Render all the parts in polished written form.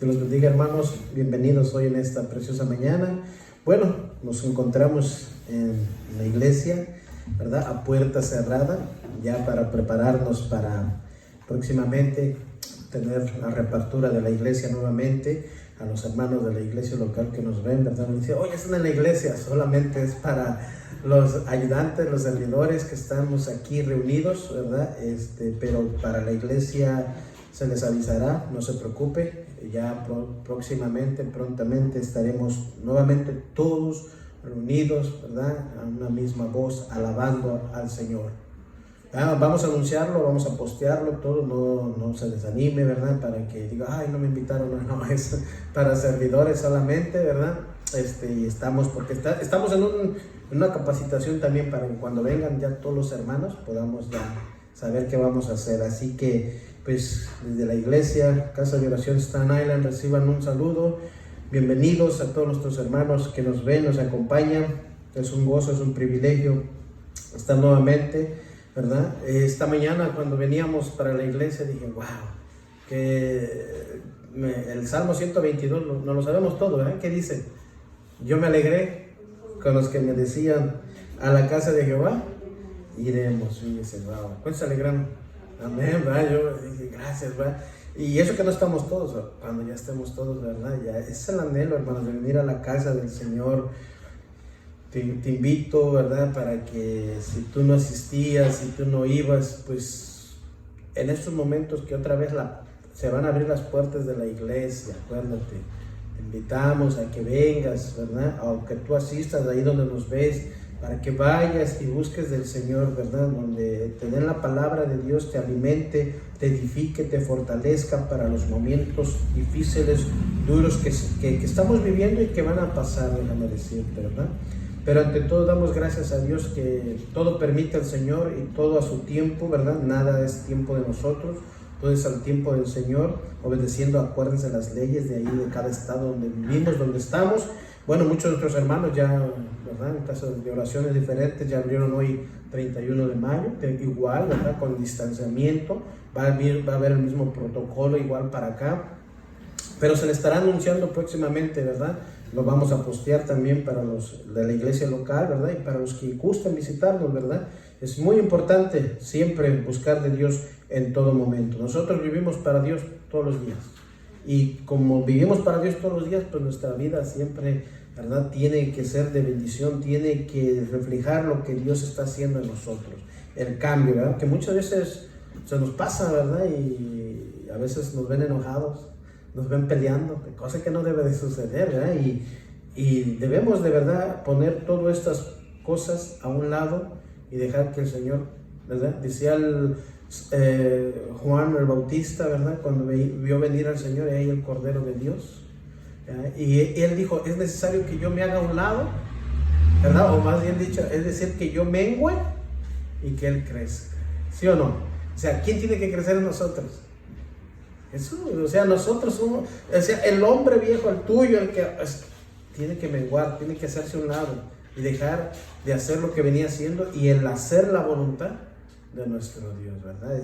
Dios los bendiga, hermanos. Bienvenidos hoy en esta preciosa mañana. Bueno, nos encontramos en la iglesia, ¿verdad? A puerta cerrada, ya para prepararnos para próximamente tener la reapertura de la iglesia nuevamente. A los hermanos de la iglesia local que nos ven, ¿verdad? Nos dicen, oye, están en la iglesia. Solamente es para los ayudantes, los servidores que estamos aquí reunidos, ¿verdad? Pero para la iglesia se les avisará, no se preocupe. Ya próximamente, prontamente estaremos nuevamente todos reunidos, ¿verdad? A una misma voz, alabando al Señor. Vamos a anunciarlo, vamos a postearlo, todo, no se desanime, ¿verdad? Para que diga, ay, no me invitaron, no, es para servidores solamente, ¿verdad? Y estamos, porque estamos en una capacitación también para que cuando vengan ya todos los hermanos podamos ya saber qué vamos a hacer. Así que, pues, desde la iglesia, Casa de Oración Staten Island, reciban un saludo. Bienvenidos a todos nuestros hermanos que nos ven, nos acompañan. Es un gozo, es un privilegio estar nuevamente, ¿verdad? Esta mañana cuando veníamos para la iglesia dije, wow, el Salmo 122 no lo sabemos todo, ¿verdad? ¿Qué dice? Yo me alegré con los que me decían, a la casa de Jehová iremos. Y dice, wow, ¿cuántos se alegraron? Amén, ¿verdad? Yo dije, gracias, ¿verdad? Y eso que no estamos todos, cuando ya estemos todos, ¿verdad? Ya es el anhelo, hermanos, de venir a la casa del Señor. Te invito, ¿verdad? Para que si tú no asistías, si tú no ibas, pues en estos momentos que otra vez se van a abrir las puertas de la iglesia, acuérdate. Te invitamos a que vengas, ¿verdad? Aunque tú asistas ahí donde nos ves, para que vayas y busques del Señor, ¿verdad? Donde te den la palabra de Dios, te alimente, te edifique, te fortalezca para los momentos difíciles, duros que estamos viviendo y que van a pasar, déjame decirte, ¿verdad? Pero ante todo damos gracias a Dios que todo permite al Señor y todo a su tiempo, ¿verdad? Nada es tiempo de nosotros, todo es al tiempo del Señor, obedeciendo, acuérdense, las leyes de ahí, de cada estado donde vivimos, donde estamos. Bueno, muchos de nuestros hermanos ya, ¿verdad? En casos de oraciones diferentes, ya abrieron hoy 31 de mayo, igual, ¿verdad? Con distanciamiento, va a haber el mismo protocolo igual para acá, pero se le estará anunciando próximamente, ¿verdad? Lo vamos a postear también para los de la iglesia local, ¿verdad? Y para los que gusten visitarnos, ¿verdad? Es muy importante siempre buscar de Dios en todo momento. Nosotros vivimos para Dios todos los días. Y como vivimos para Dios todos los días, pues nuestra vida siempre, ¿verdad? Tiene que ser de bendición, tiene que reflejar lo que Dios está haciendo en nosotros. El cambio, ¿verdad? Que muchas veces se nos pasa, ¿verdad? Y a veces nos ven enojados, nos ven peleando, cosa que no debe de suceder, ¿verdad? Y debemos de verdad poner todas estas cosas a un lado y dejar que el Señor, ¿verdad? Decía Juan el Bautista, ¿verdad? Cuando vio venir al Señor, y ahí el Cordero de Dios, ¿verdad? Y él dijo, es necesario que yo me haga a un lado, ¿verdad? O más bien dicho, es decir, que yo mengüe y que Él crezca, ¿sí o no? O sea, ¿quién tiene que crecer en nosotros? Jesús. O sea, nosotros somos, o sea, el hombre viejo, el tuyo, el que tiene que menguar, tiene que hacerse a un lado y dejar de hacer lo que venía haciendo y el hacer la voluntad de nuestro Dios, ¿verdad?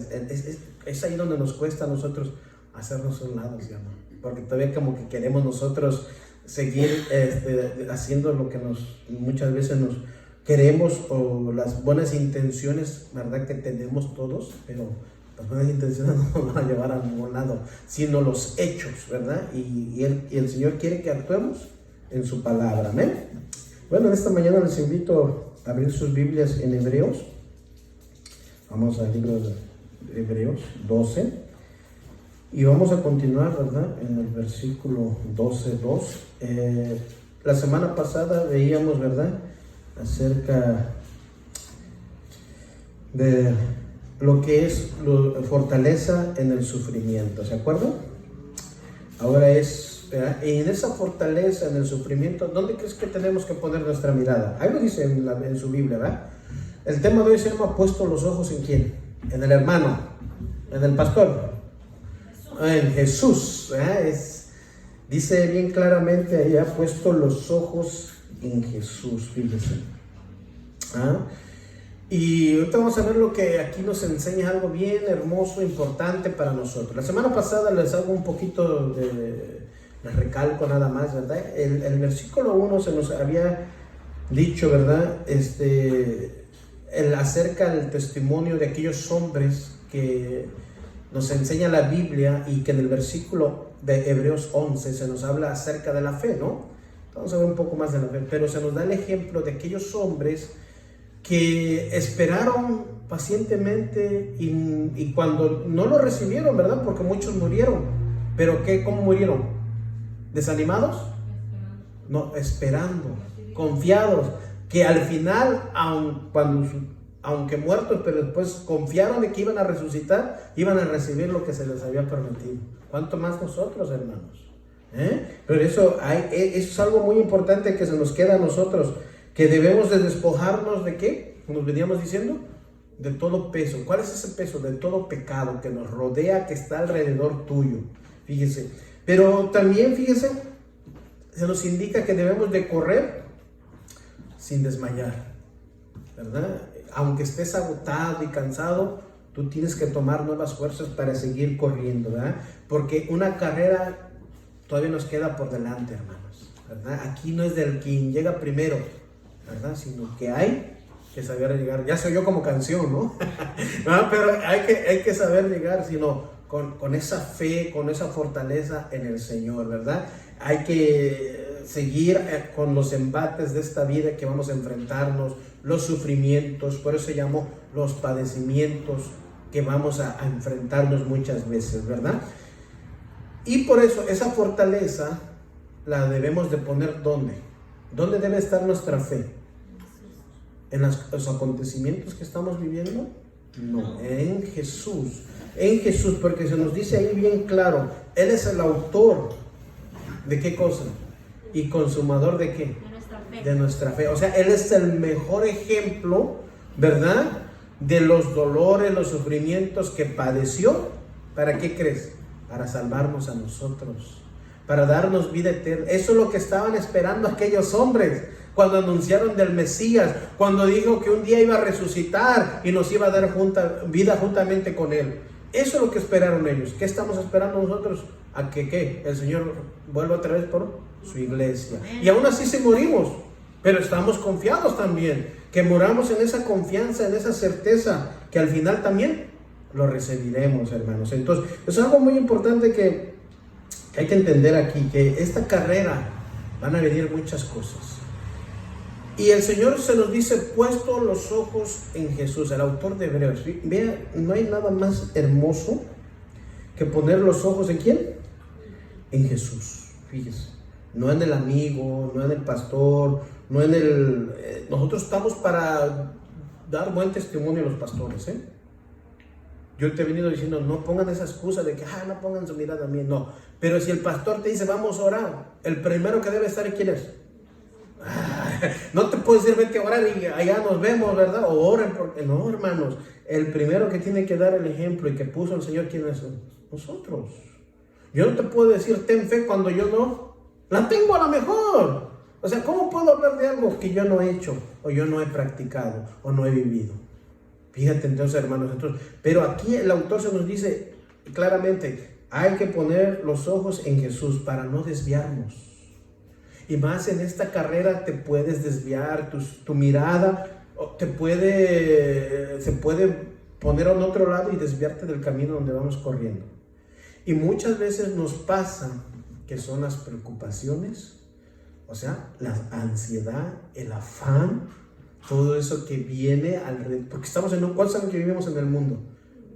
Es ahí donde nos cuesta a nosotros hacernos a un lado, ¿sí, amor? Porque todavía como que queremos nosotros seguir haciendo lo que muchas veces nos queremos, o las buenas intenciones, ¿verdad? Que tenemos todos, pero las buenas intenciones no nos van a llevar a ningún lado, sino los hechos, ¿verdad? Y el Señor quiere que actuemos en su palabra, ¿amén? Bueno, en esta mañana les invito a abrir sus Biblias en Hebreos. Vamos al libro de Hebreos 12 y vamos a continuar, ¿verdad? En el versículo 12:2. La semana pasada veíamos, ¿verdad? Acerca de lo que es fortaleza en el sufrimiento, ¿se acuerdan? Ahora ¿verdad? Y en esa fortaleza en el sufrimiento, ¿dónde crees que tenemos que poner nuestra mirada? Ahí lo dice en su Biblia, ¿verdad? El tema de hoy se llama puesto los ojos en quién, en el hermano, en el pastor, en Jesús, ¿verdad? Dice bien claramente ahí, ha puesto los ojos en Jesús, fíjense. Y ahorita vamos a ver lo que aquí nos enseña, algo bien hermoso, importante para nosotros. La semana pasada les hago un poquito les recalco nada más, ¿verdad? El versículo 1 se nos había dicho, ¿verdad? Acerca del testimonio de aquellos hombres que nos enseña la Biblia, y que en el versículo de Hebreos 11 se nos habla acerca de la fe, ¿no? Vamos a ver un poco más de la fe, pero se nos da el ejemplo de aquellos hombres que esperaron pacientemente y cuando no lo recibieron, ¿verdad? Porque muchos murieron. ¿Pero qué? ¿Cómo murieron? ¿Desanimados? No, esperando, confiados, que al final, aunque muertos, pero después confiaron de que iban a resucitar, iban a recibir lo que se les había prometido. ¿Cuánto más nosotros, hermanos? Pero eso es algo muy importante que se nos queda a nosotros, que debemos de despojarnos de ¿qué? Nos veníamos diciendo, de todo peso. ¿Cuál es ese peso? De todo pecado que nos rodea, que está alrededor tuyo. Fíjese. Pero también, fíjese, se nos indica que debemos de correr sin desmayar, ¿verdad? Aunque estés agotado y cansado, tú tienes que tomar nuevas fuerzas para seguir corriendo, ¿verdad? Porque una carrera todavía nos queda por delante, hermanos, ¿verdad? Aquí no es del quien llega primero, ¿verdad? Sino que hay que saber llegar. Ya se oyó como canción, ¿no? No, pero hay que saber llegar, sino con esa fe, con esa fortaleza en el Señor, ¿verdad? Hay que seguir con los embates de esta vida que vamos a enfrentarnos, los sufrimientos, por eso se llamó los padecimientos que vamos a enfrentarnos muchas veces, ¿verdad? Y por eso esa fortaleza la debemos de poner ¿dónde? ¿Dónde debe estar nuestra fe? ¿En los acontecimientos que estamos viviendo? No, en Jesús. En Jesús, porque se nos dice ahí bien claro, Él es el autor ¿de qué cosa? Y consumador ¿de qué? De nuestra fe. De nuestra fe. O sea, Él es el mejor ejemplo, ¿verdad? De los dolores, los sufrimientos que padeció. ¿Para qué crees? Para salvarnos a nosotros, para darnos vida eterna. Eso es lo que estaban esperando aquellos hombres cuando anunciaron del Mesías, cuando dijo que un día iba a resucitar y nos iba a dar vida juntamente con Él. Eso es lo que esperaron ellos. ¿Qué estamos esperando nosotros? A que ¿qué? El Señor vuelva otra vez por su iglesia. Y aún así sí morimos, pero estamos confiados también, que moramos en esa confianza, en esa certeza, que al final también lo recibiremos, hermanos. Entonces, eso es algo muy importante que hay que entender aquí, que esta carrera van a venir muchas cosas. Y el Señor se nos dice, puesto los ojos en Jesús, el autor de Hebreos. Vea, no hay nada más hermoso que poner los ojos ¿en quién? En Jesús. Fíjese, no en el amigo, no en el pastor, no en el... nosotros estamos para dar buen testimonio a los pastores, Yo te he venido diciendo, no pongan esa excusa de que, no pongan su mirada a mí, no. Pero si el pastor te dice, vamos a orar, el primero que debe estar, ¿quién es? No te puedo decir, vete a orar y allá nos vemos, ¿verdad? O oren, porque no, hermanos. El primero que tiene que dar el ejemplo y que puso el Señor, ¿quién es? Nosotros. Yo no te puedo decir, ten fe cuando yo no la tengo a lo mejor. O sea, ¿cómo puedo hablar de algo que yo no he hecho, o yo no he practicado, o no he vivido? Fíjate entonces, hermanos, pero aquí el autor se nos dice claramente, hay que poner los ojos en Jesús para no desviarnos. Y más en esta carrera te puedes desviar, tu mirada se puede poner a un otro lado y desviarte del camino donde vamos corriendo. Y muchas veces nos pasa que son las preocupaciones, o sea, la ansiedad, el afán, todo eso que viene alrededor, porque estamos ¿cuántos años que vivimos en el mundo?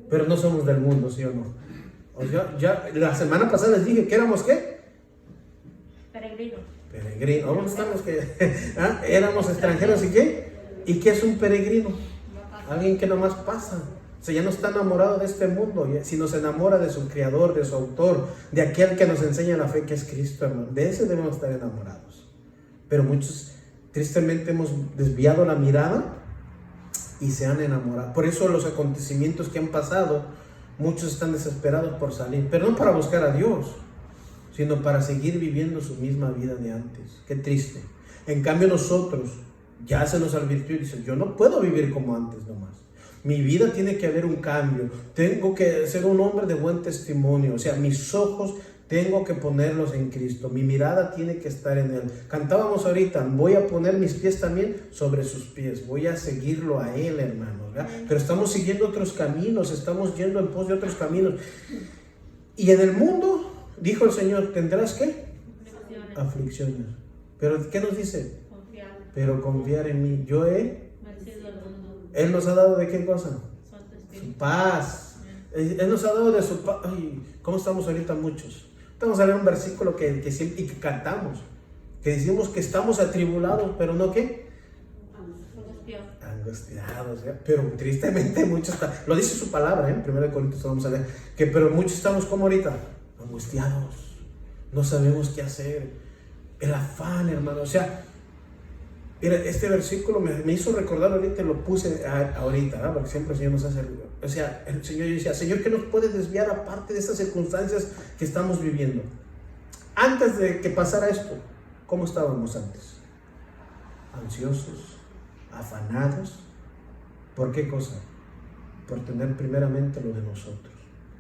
Pero no somos del mundo, ¿sí o no? O sea, ya la semana pasada les dije que éramos ¿qué? Peregrinos. ¿Dónde estamos? Éramos extranjeros, ¿y qué? ¿Y qué es un peregrino? Alguien que nomás pasa. O sea, ya no está enamorado de este mundo, sino se enamora de su creador, de su autor, de aquel que nos enseña la fe, que es Cristo, hermano. De ese debemos estar enamorados. Pero muchos, tristemente, hemos desviado la mirada y se han enamorado. Por eso los acontecimientos que han pasado, muchos están desesperados por salir, pero no para buscar a Dios, sino para seguir viviendo su misma vida de antes. Qué triste. En cambio nosotros ya se nos advirtió y dice, yo no puedo vivir como antes nomás. Mi vida tiene que haber un cambio. Tengo que ser un hombre de buen testimonio. O sea, mis ojos tengo que ponerlos en Cristo. Mi mirada tiene que estar en Él. Cantábamos ahorita, voy a poner mis pies también sobre sus pies. Voy a seguirlo a Él, hermanos, ¿verdad? Pero estamos siguiendo otros caminos, estamos yendo en pos de otros caminos. Y en el mundo, dijo el Señor, ¿tendrás qué? Aflicciones. Pero ¿qué nos dice? Confiar. Pero confiar en mí. Yo he... Vencido al mundo. Él nos ha dado de qué cosa? Santo Su Espíritu. paz. Él nos ha dado de su paz. Ay, ¿cómo estamos ahorita muchos? Vamos a leer un versículo que siempre, y que cantamos. Que decimos que estamos atribulados, pero no qué. Angustiado. Angustiados, ¿ya? Pero tristemente muchos, lo dice su palabra, en 1 Corintios vamos a leer, que pero muchos estamos como ahorita, angustiados, no sabemos qué hacer, el afán, hermano. O sea, mira, este versículo me hizo recordar ahorita, lo puse ahorita, ¿verdad? Porque siempre el Señor nos hace, o sea, el Señor decía, Señor, ¿qué nos puede desviar aparte de estas circunstancias que estamos viviendo? Antes de que pasara esto, ¿cómo estábamos antes? Ansiosos, afanados. ¿Por qué cosa? Por tener primeramente lo de nosotros.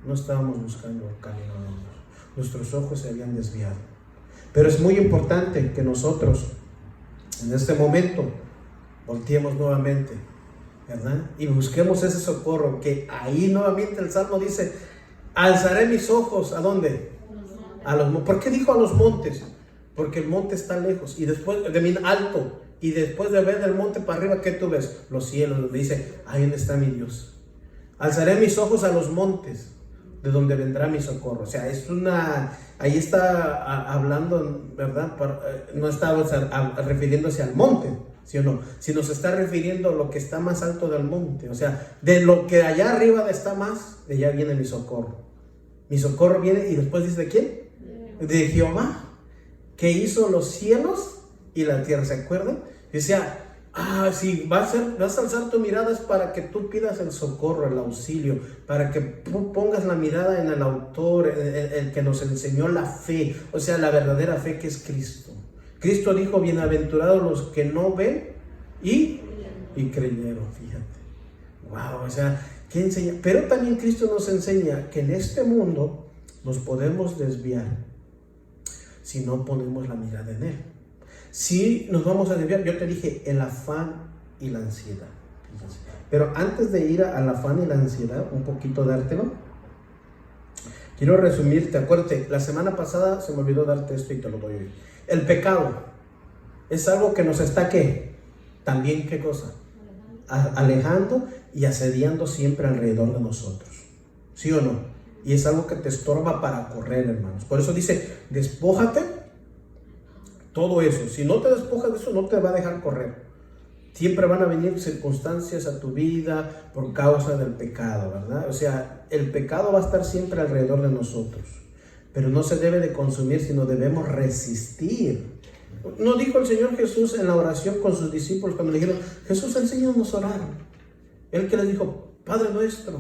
No estábamos buscando el camino de Dios. Nuestros ojos se habían desviado. Pero es muy importante que nosotros en este momento volteemos nuevamente, ¿verdad? Y busquemos ese socorro, que ahí nuevamente el Salmo dice, alzaré mis ojos, ¿a dónde? A los montes. ¿Por qué dijo a los montes? Porque el monte está lejos y después de mi alto, y después de ver del monte para arriba, ¿qué tú ves? Los cielos, donde dice, ahí donde está mi Dios. Alzaré mis ojos a los montes, de donde vendrá mi socorro. O sea, es ahí está hablando, ¿verdad? No está refiriéndose al monte, ¿sí o no? Sino se está refiriendo a lo que está más alto del monte. O sea, de lo que allá arriba está más, de allá viene mi socorro. Mi socorro viene, y después dice, ¿de quién? De Jehová, que hizo los cielos y la tierra. ¿Se acuerdan? Decía, si vas a alzar tu mirada es para que tú pidas el socorro, el auxilio, para que pongas la mirada en el autor, el que nos enseñó la fe, o sea, la verdadera fe, que es Cristo. Cristo dijo, bienaventurados los que no ven y creyeron, fíjate. Wow, o sea, ¿qué enseña? Pero también Cristo nos enseña que en este mundo nos podemos desviar si no ponemos la mirada en Él. Si nos vamos a desviar, yo te dije, el afán y la ansiedad. Pero antes de ir al afán y la ansiedad, un poquito dártelo, quiero resumirte. Acuérdate, la semana pasada se me olvidó darte esto y te lo doy hoy. El pecado es algo que nos está, ¿qué? También, ¿qué cosa? Alejando y asediando siempre alrededor de nosotros. ¿Sí o no? Y es algo que te estorba para correr, hermanos. Por eso dice, despójate todo eso. Si no te despojas de eso, no te va a dejar correr. Siempre van a venir circunstancias a tu vida por causa del pecado, ¿verdad? O sea, el pecado va a estar siempre alrededor de nosotros, pero no se debe de consumir, sino debemos resistir. ¿No dijo el Señor Jesús en la oración con sus discípulos cuando le dijeron, Jesús, enséñanos a orar? Él que les dijo, Padre nuestro,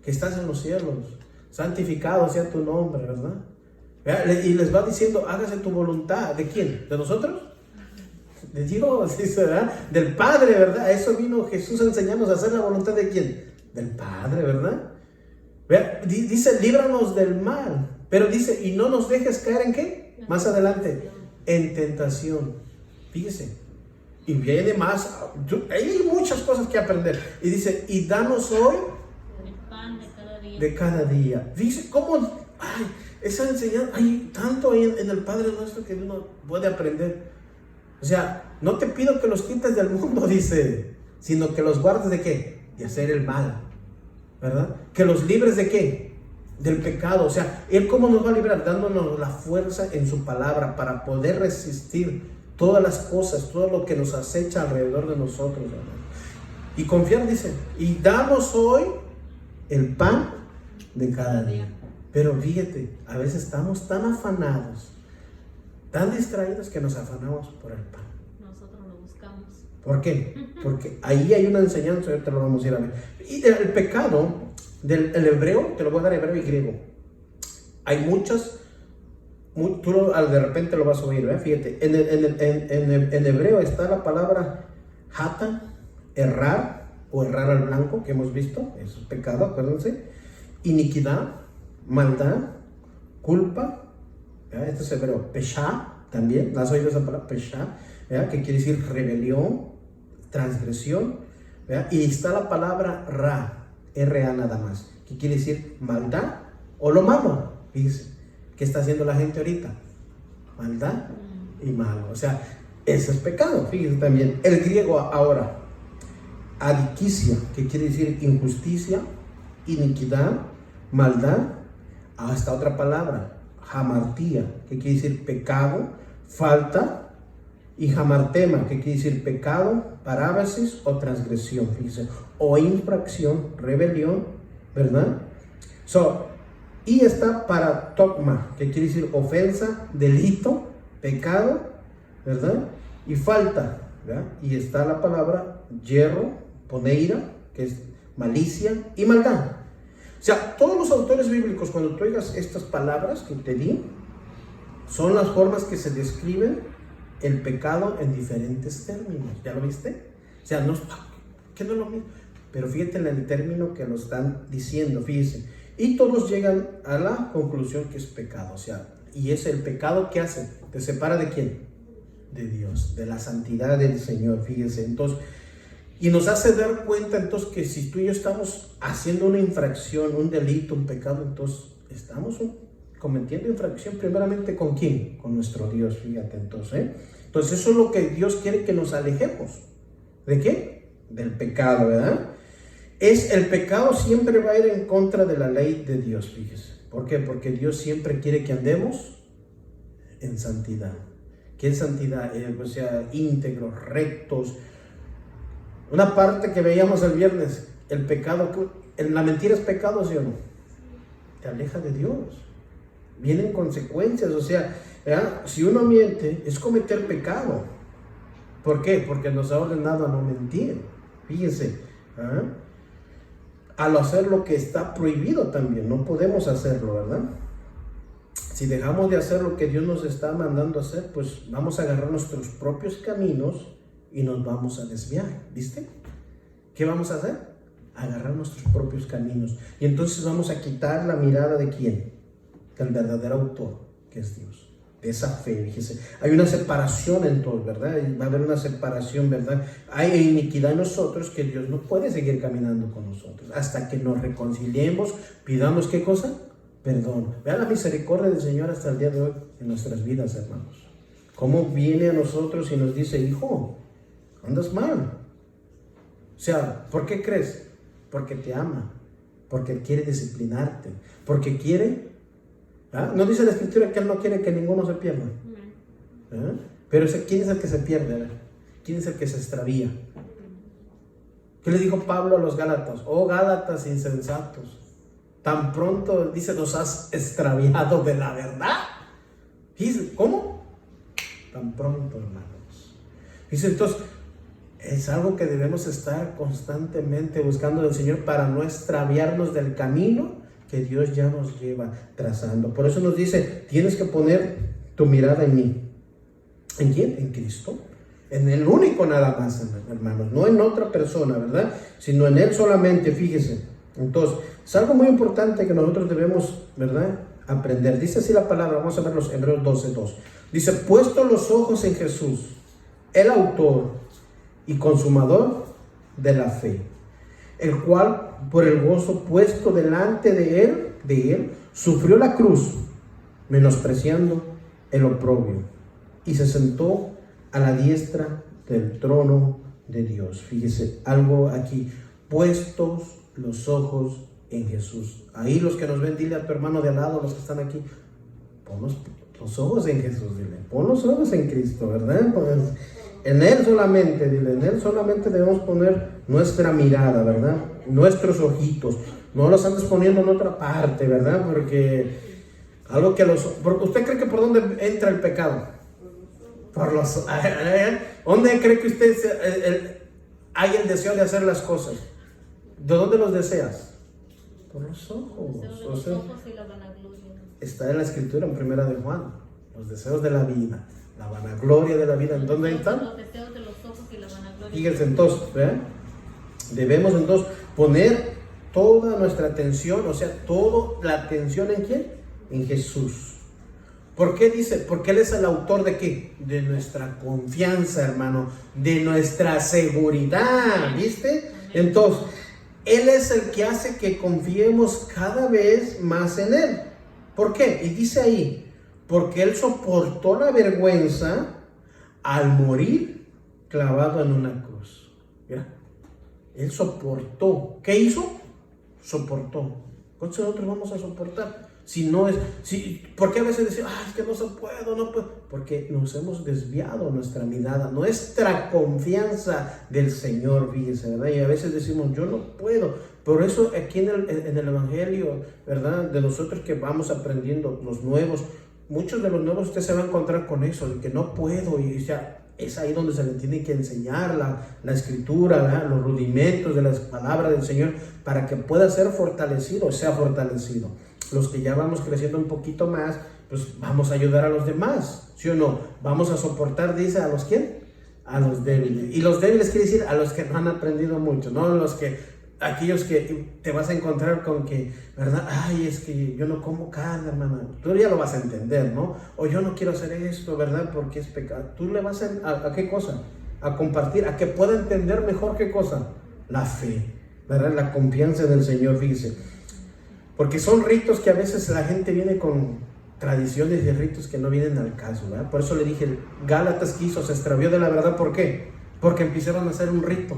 que estás en los cielos, santificado sea tu nombre, ¿verdad? Y les va diciendo, hágase tu voluntad. ¿De quién? ¿De nosotros? De Dios, ¿verdad? Del Padre, ¿verdad? A eso vino Jesús a enseñarnos a hacer la voluntad de quién? Del Padre, ¿verdad? Dice, líbranos del mal. Pero dice, y no nos dejes caer ¿en qué? Más adelante, en tentación. Fíjese. Y viene más. Hay muchas cosas que aprender. Y dice, y danos hoy El pan de cada día. de cada día. Dice, ¿cómo? Ay, esa enseñanza, hay tanto ahí en el Padre Nuestro que uno puede aprender. O sea, no te pido que los quites del mundo, dice, sino que los guardes ¿de qué? De hacer el mal, ¿verdad? Que los libres ¿de qué? Del pecado. O sea, Él ¿cómo nos va a librar? Dándonos la fuerza en su palabra para poder resistir todas las cosas, todo lo que nos acecha alrededor de nosotros, ¿verdad? Y confiar, dice, y damos hoy el pan de cada día. Pero fíjate, a veces estamos tan afanados, tan distraídos que nos afanamos por el pan. Nosotros lo buscamos. ¿Por qué? Porque ahí hay una enseñanza, ahorita lo vamos a ir a ver. Y el pecado, el hebreo, te lo voy a dar hebreo y griego. Hay muchas, tú de repente lo vas a oír, ¿verdad? Fíjate, en hebreo está la palabra Jata, errar o errar al blanco, que hemos visto, eso es pecado, acuérdense. Iniquidad, maldad, culpa, ¿verdad? Este es hebreo, pesha, también, ¿has oído esa palabra? Pesha, ¿verdad? Que quiere decir rebelión, transgresión, ¿verdad? Y está la palabra ra, R-A nada más, que quiere decir maldad o lo malo. Fíjese, ¿qué está haciendo la gente ahorita? Maldad y malo, o sea, eso es pecado. Fíjese también, el griego ahora, adiquicia, que quiere decir injusticia, iniquidad, maldad. Hasta otra palabra, hamartía, que quiere decir pecado, falta, y hamartema, que quiere decir pecado, parábasis o transgresión, fíjese, o infracción, rebelión, ¿verdad? Y está para tokma, que quiere decir ofensa, delito, pecado, ¿verdad? Y falta, ¿verdad? Y está la palabra hierro, poneira, que es malicia y maldad. O sea, todos los autores bíblicos, cuando tú oigas estas palabras que te di, son las formas que se describen el pecado en diferentes términos. ¿Ya lo viste? O sea, no es lo mismo. Pero fíjate en el término que lo están diciendo, fíjese. Y todos llegan a la conclusión que es pecado. O sea, y es el pecado que hace. ¿Te separa de quién? De Dios, de la santidad del Señor, fíjese. Entonces, y nos hace dar cuenta entonces que si tú y yo estamos haciendo una infracción, un delito, un pecado, entonces estamos cometiendo infracción primeramente ¿con quién? Con nuestro Dios, fíjate entonces. Entonces eso es lo que Dios quiere que nos alejemos. ¿De qué? Del pecado, ¿verdad? El pecado siempre va a ir en contra de la ley de Dios, fíjese. ¿Por qué? Porque Dios siempre quiere que andemos en santidad. ¿Qué es santidad? O sea, íntegros, rectos. Una parte que veíamos el viernes, el pecado, la mentira es pecado, ¿sí o no? Te aleja de Dios. Vienen consecuencias, o sea, ¿verdad? Si uno miente, es cometer pecado. ¿Por qué? Porque nos ha ordenado a no mentir. Fíjense, ¿verdad? Al hacer lo que está prohibido también, no podemos hacerlo, ¿verdad? Si dejamos de hacer lo que Dios nos está mandando a hacer, pues vamos a agarrar nuestros propios caminos y nos vamos a desviar, ¿viste? ¿Qué vamos a hacer? Agarrar nuestros propios caminos. Y entonces vamos a quitar la mirada de ¿quién? Del verdadero autor, que es Dios. De esa fe, fíjese. Hay una separación en todo, ¿verdad? Va a haber una separación, ¿verdad? Hay iniquidad en nosotros que Dios no puede seguir caminando con nosotros. Hasta que nos reconciliemos, pidamos ¿qué cosa? Perdón. Vean la misericordia del Señor hasta el día de hoy en nuestras vidas, hermanos. Cómo viene a nosotros y nos dice, hijo, andas mal. O sea, ¿por qué crees? Porque te ama, porque quiere disciplinarte, porque quiere, ¿ah? No dice la Escritura que Él no quiere que ninguno se pierda. ¿Ah? Pero ¿quién es el que se pierde? ¿Quién es el que se extravía? ¿Qué le dijo Pablo a los Gálatas? Oh Gálatas insensatos, tan pronto, dice, los has extraviado de la verdad. Dice, ¿cómo? Tan pronto, hermanos. Dice, entonces, es algo que debemos estar constantemente buscando del Señor para no extraviarnos del camino que Dios ya nos lleva trazando. Por eso nos dice, tienes que poner tu mirada en mí. ¿En quién? En Cristo. En el único nada más, hermanos. No en otra persona, ¿verdad? Sino en Él solamente, fíjese. Entonces, es algo muy importante que nosotros debemos, ¿verdad?, aprender. Dice así la palabra, vamos a ver los Hebreos 12:2. Dice, puesto los ojos en Jesús, el autor y consumador de la fe, el cual por el gozo puesto delante de él, sufrió la cruz, menospreciando el oprobio, y se sentó a la diestra del trono de Dios. Fíjese, algo aquí, puestos los ojos en Jesús. Ahí los que nos ven, dile a tu hermano de al lado, los que están aquí, pon los ojos en Jesús, dile, pon los ojos en Cristo, ¿verdad? Pues, en Él solamente, dile, en Él solamente debemos poner nuestra mirada, ¿verdad? Nuestros ojitos, no los andes poniendo en otra parte, ¿verdad? Porque ¿usted cree que por dónde entra el pecado? Por los, ¿dónde cree que usted hay el deseo de hacer las cosas? ¿De dónde los deseas? Por los ojos. Los ojos y la vanagloria. Está en la Escritura en 1 de Juan, los deseos de la vida, la vanagloria de la vida. ¿En dónde están? Los deseos de los ojos y la vanagloria Fíjense entonces, ¿verdad? Debemos entonces poner toda nuestra atención, o sea, toda la atención ¿en quién? En Jesús. ¿Por qué dice? Porque Él es el autor ¿de qué? De nuestra confianza, hermano, de nuestra seguridad, ¿viste? Entonces, Él es el que hace que confiemos cada vez más en Él. ¿Por qué? Y dice ahí, porque Él soportó la vergüenza al morir clavado en una cruz. Mira, Él soportó. ¿Qué hizo? Soportó. ¿Cuántos nosotros vamos a soportar? Si no es, ¿por qué a veces decimos, es que no puedo, no puedo? Porque nos hemos desviado nuestra mirada, nuestra confianza del Señor, fíjense, ¿verdad? Y a veces decimos, yo no puedo. Por eso aquí en el Evangelio, ¿verdad? De nosotros que vamos aprendiendo, los nuevos, muchos de los nuevos usted se va a encontrar con eso, el que no puedo, y ya es ahí donde se le tiene que enseñar la escritura, ¿verdad? Los rudimentos de las palabras del Señor, para que pueda ser fortalecido, sea fortalecido. Los que ya vamos creciendo un poquito más, pues vamos a ayudar a los demás, ¿sí o no? Vamos a soportar, dice, ¿a los quién? A los débiles. Y los débiles quiere decir a los que no han aprendido mucho, no aquellos que te vas a encontrar con que, ¿verdad? Es que yo no como carne, hermana. Tú ya lo vas a entender, ¿no? O yo no quiero hacer esto, ¿verdad? Porque es pecado. Tú le vas a ¿qué cosa? A compartir, a que pueda entender mejor ¿qué cosa? La fe, ¿verdad? La confianza en el Señor, fíjese. Porque son ritos que a veces la gente viene con tradiciones y ritos que no vienen al caso, ¿verdad? Por eso le dije, Gálatas quiso, se extravió de la verdad. ¿Por qué? Porque empezaron a hacer un rito.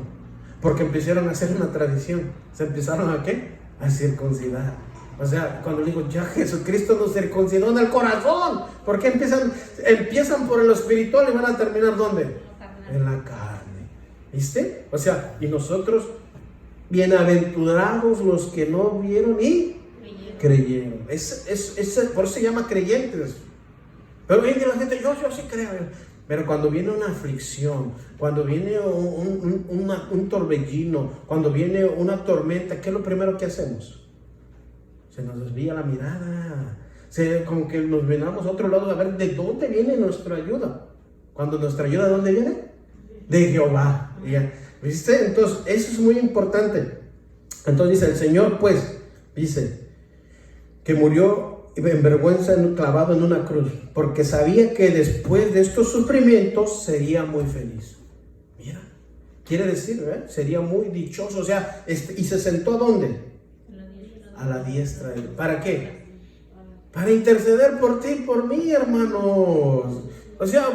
Porque empezaron a hacer una tradición. ¿Se empezaron a qué? A circuncidar. O sea, cuando digo, ya Jesucristo nos circuncidó en el corazón. ¿Por qué empiezan por lo espiritual y van a terminar ¿dónde? En la carne. ¿Viste? O sea, y nosotros, bienaventurados los que no vieron y creyeron. Por eso se llama creyentes. Pero hoy en día la gente, yo sí creo. Pero cuando viene una aflicción, cuando viene un torbellino, cuando viene una tormenta, ¿qué es lo primero que hacemos? Se nos desvía la mirada. Como que nos venamos a otro lado a ver de dónde viene nuestra ayuda. Cuando nuestra ayuda, ¿de dónde viene? De Jehová. ¿Viste? Entonces, eso es muy importante. Entonces dice, el Señor pues, dice, que murió en vergüenza clavado en una cruz, porque sabía que después de estos sufrimientos sería muy feliz. Mira, quiere decir, ¿eh? Sería muy dichoso, o sea, y se sentó ¿a dónde? A la diestra de Él. ¿Para qué? Para interceder por ti y por mí, hermanos. O sea,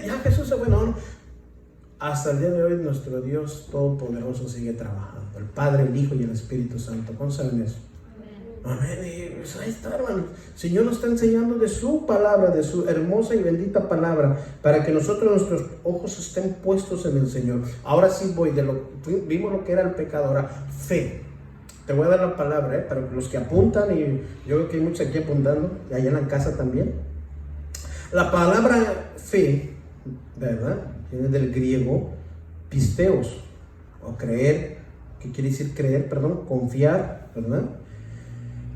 ya Jesús es bueno. Hasta el día de hoy nuestro Dios Todopoderoso sigue trabajando. El Padre, el Hijo y el Espíritu Santo. ¿Cómo saben eso? Amén. Y pues ahí está, hermano. El Señor nos está enseñando de su palabra, de su hermosa y bendita palabra, para que nuestros ojos estén puestos en el Señor. Ahora sí vimos lo que era el pecado. Ahora, fe. Te voy a dar la palabra, para los que apuntan, y yo creo que hay muchos aquí apuntando, y allá en la casa también. La palabra fe, ¿verdad? Viene del griego pisteos, o creer, que quiere decir creer, perdón, confiar, ¿verdad?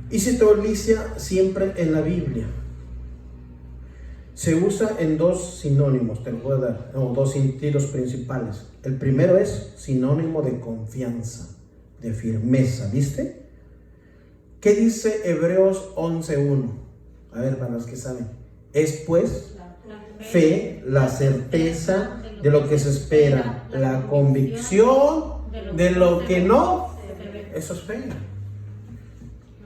Y se utiliza siempre en la Biblia. Se usa en dos sinónimos, te lo voy a dar, o dos sentidos principales. El primero es sinónimo de confianza, de firmeza, ¿viste? ¿Qué dice Hebreos 11:1? A ver, para los que saben. Es pues fe, la certeza de lo que se espera, la convicción de lo que no. Eso es fe.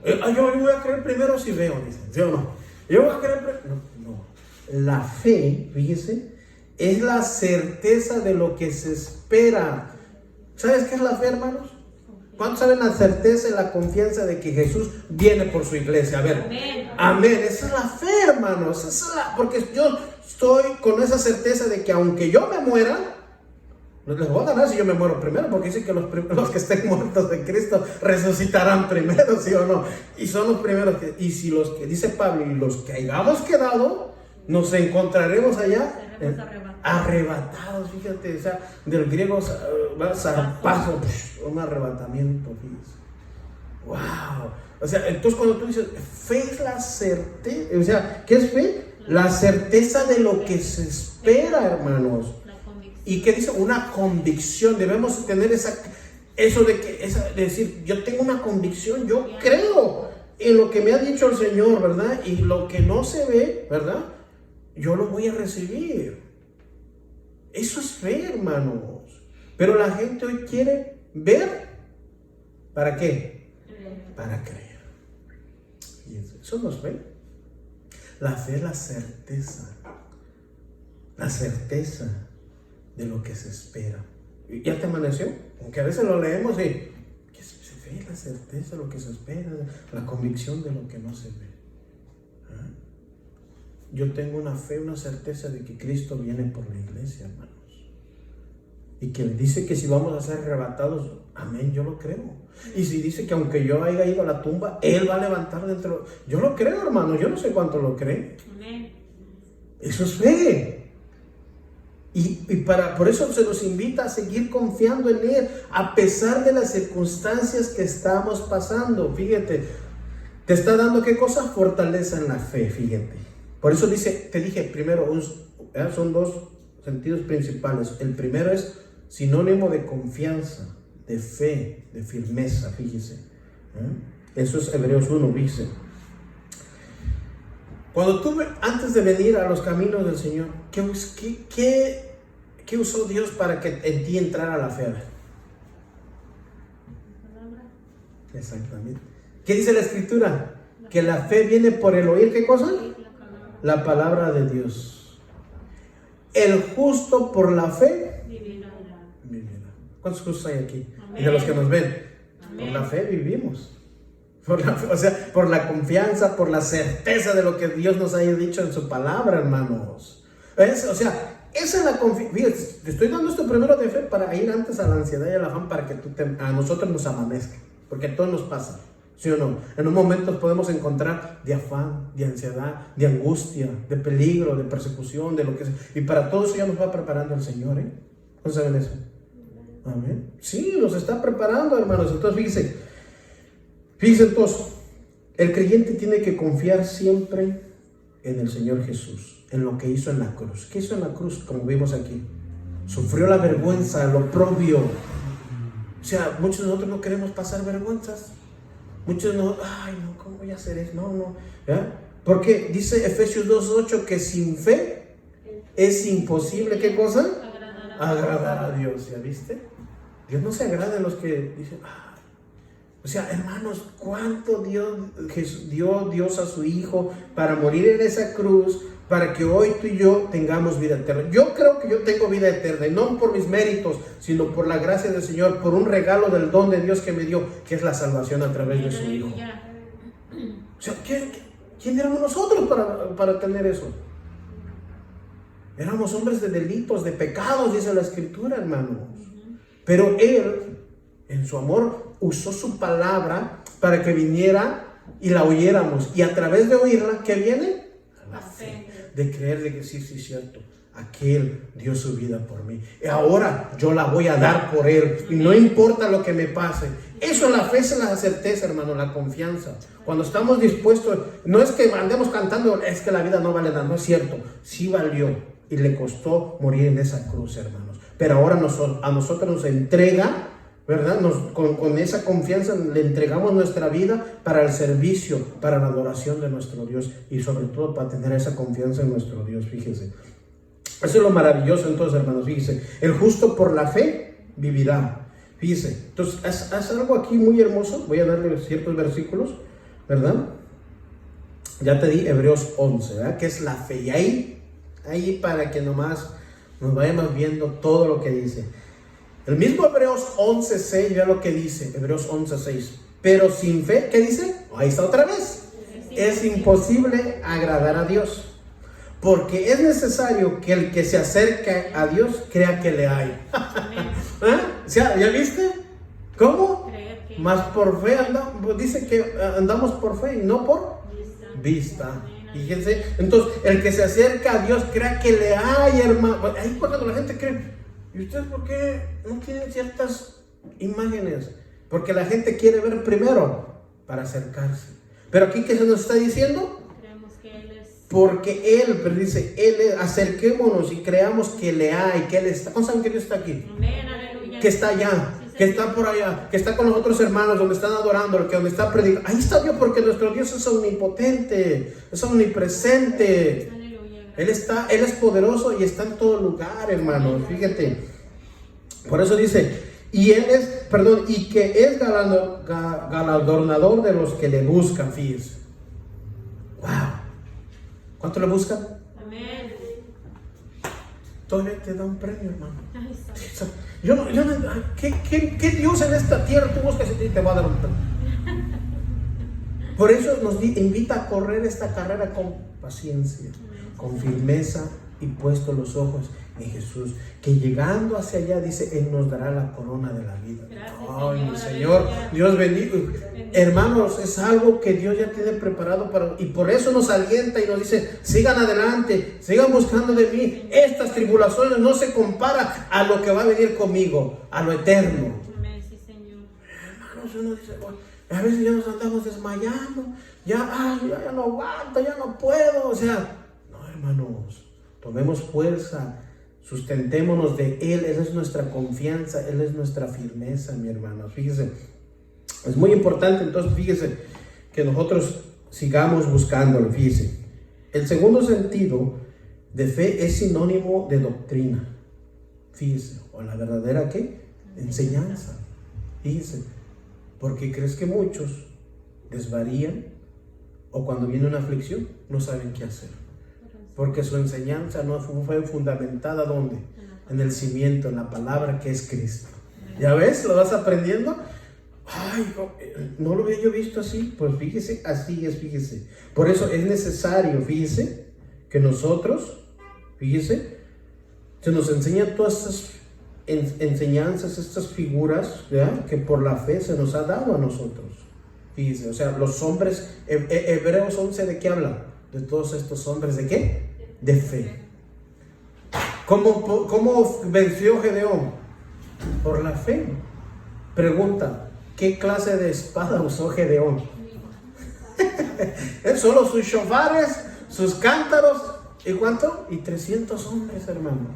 Yo voy a creer primero si veo, dice, ¿sí o no? Yo voy a creer primero. No. La fe, fíjese, es la certeza de lo que se espera. ¿Sabes qué es la fe, hermanos? ¿Cuántos saben la certeza y la confianza de que Jesús viene por su iglesia? A ver, amén. Esa es la fe, hermanos. Porque yo estoy con esa certeza de que aunque yo me muera, no les voy a ganar si yo me muero primero, porque dice que los que estén muertos en Cristo resucitarán primero, ¿sí o no? Y son los primeros y si los que, dice Pablo, y los que hayamos quedado, nos encontraremos allá arrebatados, fíjate, o sea, del griego zarpazo, un arrebatamiento, fíjate. Wow. O sea, entonces cuando tú dices, fe es la certeza, o sea, ¿qué es fe? La certeza de lo que se espera, hermanos. ¿Y qué dice? Una convicción. Debemos tener eso de decir, yo tengo una convicción, yo creo en lo que me ha dicho el Señor, ¿verdad? Y lo que no se ve, ¿verdad? Yo lo voy a recibir. Eso es fe, hermanos. Pero la gente hoy quiere ver. ¿Para qué? Para creer. Y eso no es fe. La fe es la certeza. La certeza de lo que se espera. ¿Ya te amaneció? Aunque a veces lo leemos y ¿qué es fe? La certeza de lo que se espera, la convicción de lo que no se ve. ¿Ah? Yo tengo una fe, una certeza de que Cristo viene por la iglesia, hermanos. Y que dice que si vamos a ser arrebatados, amén, yo lo creo. Y si dice que aunque yo haya ido a la tumba, Él va a levantar dentro. Yo lo creo, hermano, yo no sé cuánto lo creen. Amén. Eso es fe. Por eso se nos invita a seguir confiando en Él, a pesar de las circunstancias que estamos pasando. Fíjate, te está dando ¿qué cosa? Fortaleza en la fe, fíjate. Por eso te dije primero, son dos sentidos principales. El primero es sinónimo de confianza, de fe, de firmeza, fíjese. Eso es Hebreos 1, dice. Cuando tú, antes de venir a los caminos del Señor, ¿qué usó Dios para que en ti entrara la fe? Exactamente. ¿Qué dice la Escritura? Que la fe viene por el oír, ¿qué cosa? La palabra de Dios. El justo por la fe vivirá. ¿Cuántos justos hay aquí? Amén. Y de los que nos ven. Amén. Por la fe vivimos. Por la confianza, por la certeza de lo que Dios nos haya dicho en su palabra, hermanos. Esa es la confianza. Te estoy dando esto primero de fe para ir antes a la ansiedad y al afán, para que a nosotros nos amanezca. Porque a todos nos pasa. ¿Sí o no? En un momento nos podemos encontrar de afán, de ansiedad, de angustia, de peligro, de persecución, de lo que sea. Y para todo eso ya nos va preparando el Señor, ¿eh? ¿No saben eso? Amén. Sí, nos está preparando, hermanos. Entonces, fíjense entonces, el creyente tiene que confiar siempre en el Señor Jesús, en lo que hizo en la cruz. ¿Qué hizo en la cruz? Como vimos aquí. Sufrió la vergüenza, el oprobio. O sea, muchos de nosotros no queremos pasar vergüenzas. Muchos no, ¿cómo voy a hacer eso? No. ¿Ya? Porque dice Efesios 2:8 que sin fe es imposible, ¿qué cosa? Agradar a Dios, ¿ya viste? Dios no se agrada en los que dicen, o sea, hermanos, ¿cuánto dio Dios a su Hijo para morir en esa cruz, para que hoy tú y yo tengamos vida eterna? Yo creo que yo tengo vida eterna, y no por mis méritos, sino por la gracia del Señor, por un regalo del don de Dios que me dio, que es la salvación a través de su Hijo. O sea, ¿quién éramos nosotros para tener eso? Éramos hombres de delitos, de pecados, dice la Escritura, hermanos. Pero Él, en su amor, usó su palabra para que viniera y la oyéramos. Y a través de oírla, ¿qué viene? La fe. De creer de que sí, cierto. Aquel dio su vida por mí. Y ahora yo la voy a dar por Él. Y no importa lo que me pase. Eso es la fe, es la certeza, hermano, la confianza. Cuando estamos dispuestos, no es que andemos cantando, es que la vida no vale nada. No es cierto. Sí valió. Y le costó morir en esa cruz, hermanos. Pero ahora a nosotros nos entrega, ¿verdad? Con esa confianza le entregamos nuestra vida para el servicio, para la adoración de nuestro Dios. Y sobre todo para tener esa confianza en nuestro Dios, fíjense. Eso es lo maravilloso, entonces, hermanos, fíjense. El justo por la fe vivirá. Fíjense. Entonces, haz algo aquí muy hermoso. Voy a darle ciertos versículos, ¿verdad? Ya te di Hebreos 11, ¿verdad? Que es la fe. Y ahí para que nomás nos vayamos viendo todo lo que dice. El mismo Hebreos 11:6, ya lo que dice, Hebreos 11:6. Pero sin fe, ¿qué dice? Ahí está otra vez. Es imposible agradar a Dios. Porque es necesario que el que se acerca a Dios crea que le hay. O sea, ¿ya viste? ¿Cómo? Más por fe dice que andamos por fe y no por vista. Fíjense, entonces el que se acerca a Dios crea que le hay, hermano. Ahí cuando la gente cree, ¿y ustedes por qué no tienen ciertas imágenes? Porque la gente quiere ver primero para acercarse. Pero aquí, ¿qué se nos está diciendo? Creemos que Él es Porque Él, pero dice, acerquémonos y creamos que le hay, que Él está. ¿Cómo saben que Dios está aquí? Amén, aleluya. Que está allá, que está por allá, que está con los otros hermanos, donde están adorando, que donde está predicando. Ahí está Dios, porque nuestro Dios es omnipotente, es omnipresente. Aleluya. Él es poderoso y está en todo lugar, hermanos. Fíjate. Por eso dice, y que es galardonador de los que le buscan, fíjense. Wow. ¿Cuánto le buscan? Amén. Todavía te da un premio, hermano. Ay, santo. ¿Qué Dios en esta tierra tú buscas y te va a dar un premio? Por eso nos invita a correr esta carrera con paciencia, con firmeza y puesto los ojos en Jesús, que llegando hacia allá, dice, Él nos dará la corona de la vida. Gracias, Ay, mi Señor, Señor, Dios bendito. Hermanos, es algo que Dios ya tiene preparado para, y por eso nos alienta y nos dice, sigan adelante, sigan buscando de mí. Estas tribulaciones no se comparan a lo que va a venir conmigo, a lo eterno. Amén, sí, Señor. Hermanos, uno dice, bueno, a veces ya nos andamos desmayando, ya no aguanto, ya no puedo. O sea, no, hermanos, tomemos fuerza, sustentémonos de Él es nuestra confianza, Él es nuestra firmeza, mi hermano. Fíjese, es muy importante, entonces, fíjese, que nosotros sigamos buscándolo. Fíjese, el segundo sentido de fe es sinónimo de doctrina. Fíjese, o la verdadera, ¿qué? Enseñanza. Fíjese, porque crees que muchos desvarían o cuando viene una aflicción no saben qué hacer. Porque su enseñanza no fue fundamentada, ¿dónde? En el cimiento, en la palabra que es Cristo. ¿Ya ves? ¿Lo vas aprendiendo? Ay, no lo había yo visto así. Pues fíjese, así es, fíjese. Por eso es necesario, fíjese, que nosotros, fíjese, se nos enseñan todas estas enseñanzas, estas figuras, ¿ya? Que por la fe se nos ha dado a nosotros. Fíjese, o sea, los hombres, Hebreos 11, ¿de qué hablan? De todos estos hombres, ¿de qué? De fe. ¿Cómo venció Gedeón? Por la fe. Pregunta, ¿qué clase de espada usó Gedeón? Solo sus shofares, sus cántaros, ¿y cuánto? Y 300 hombres, hermano.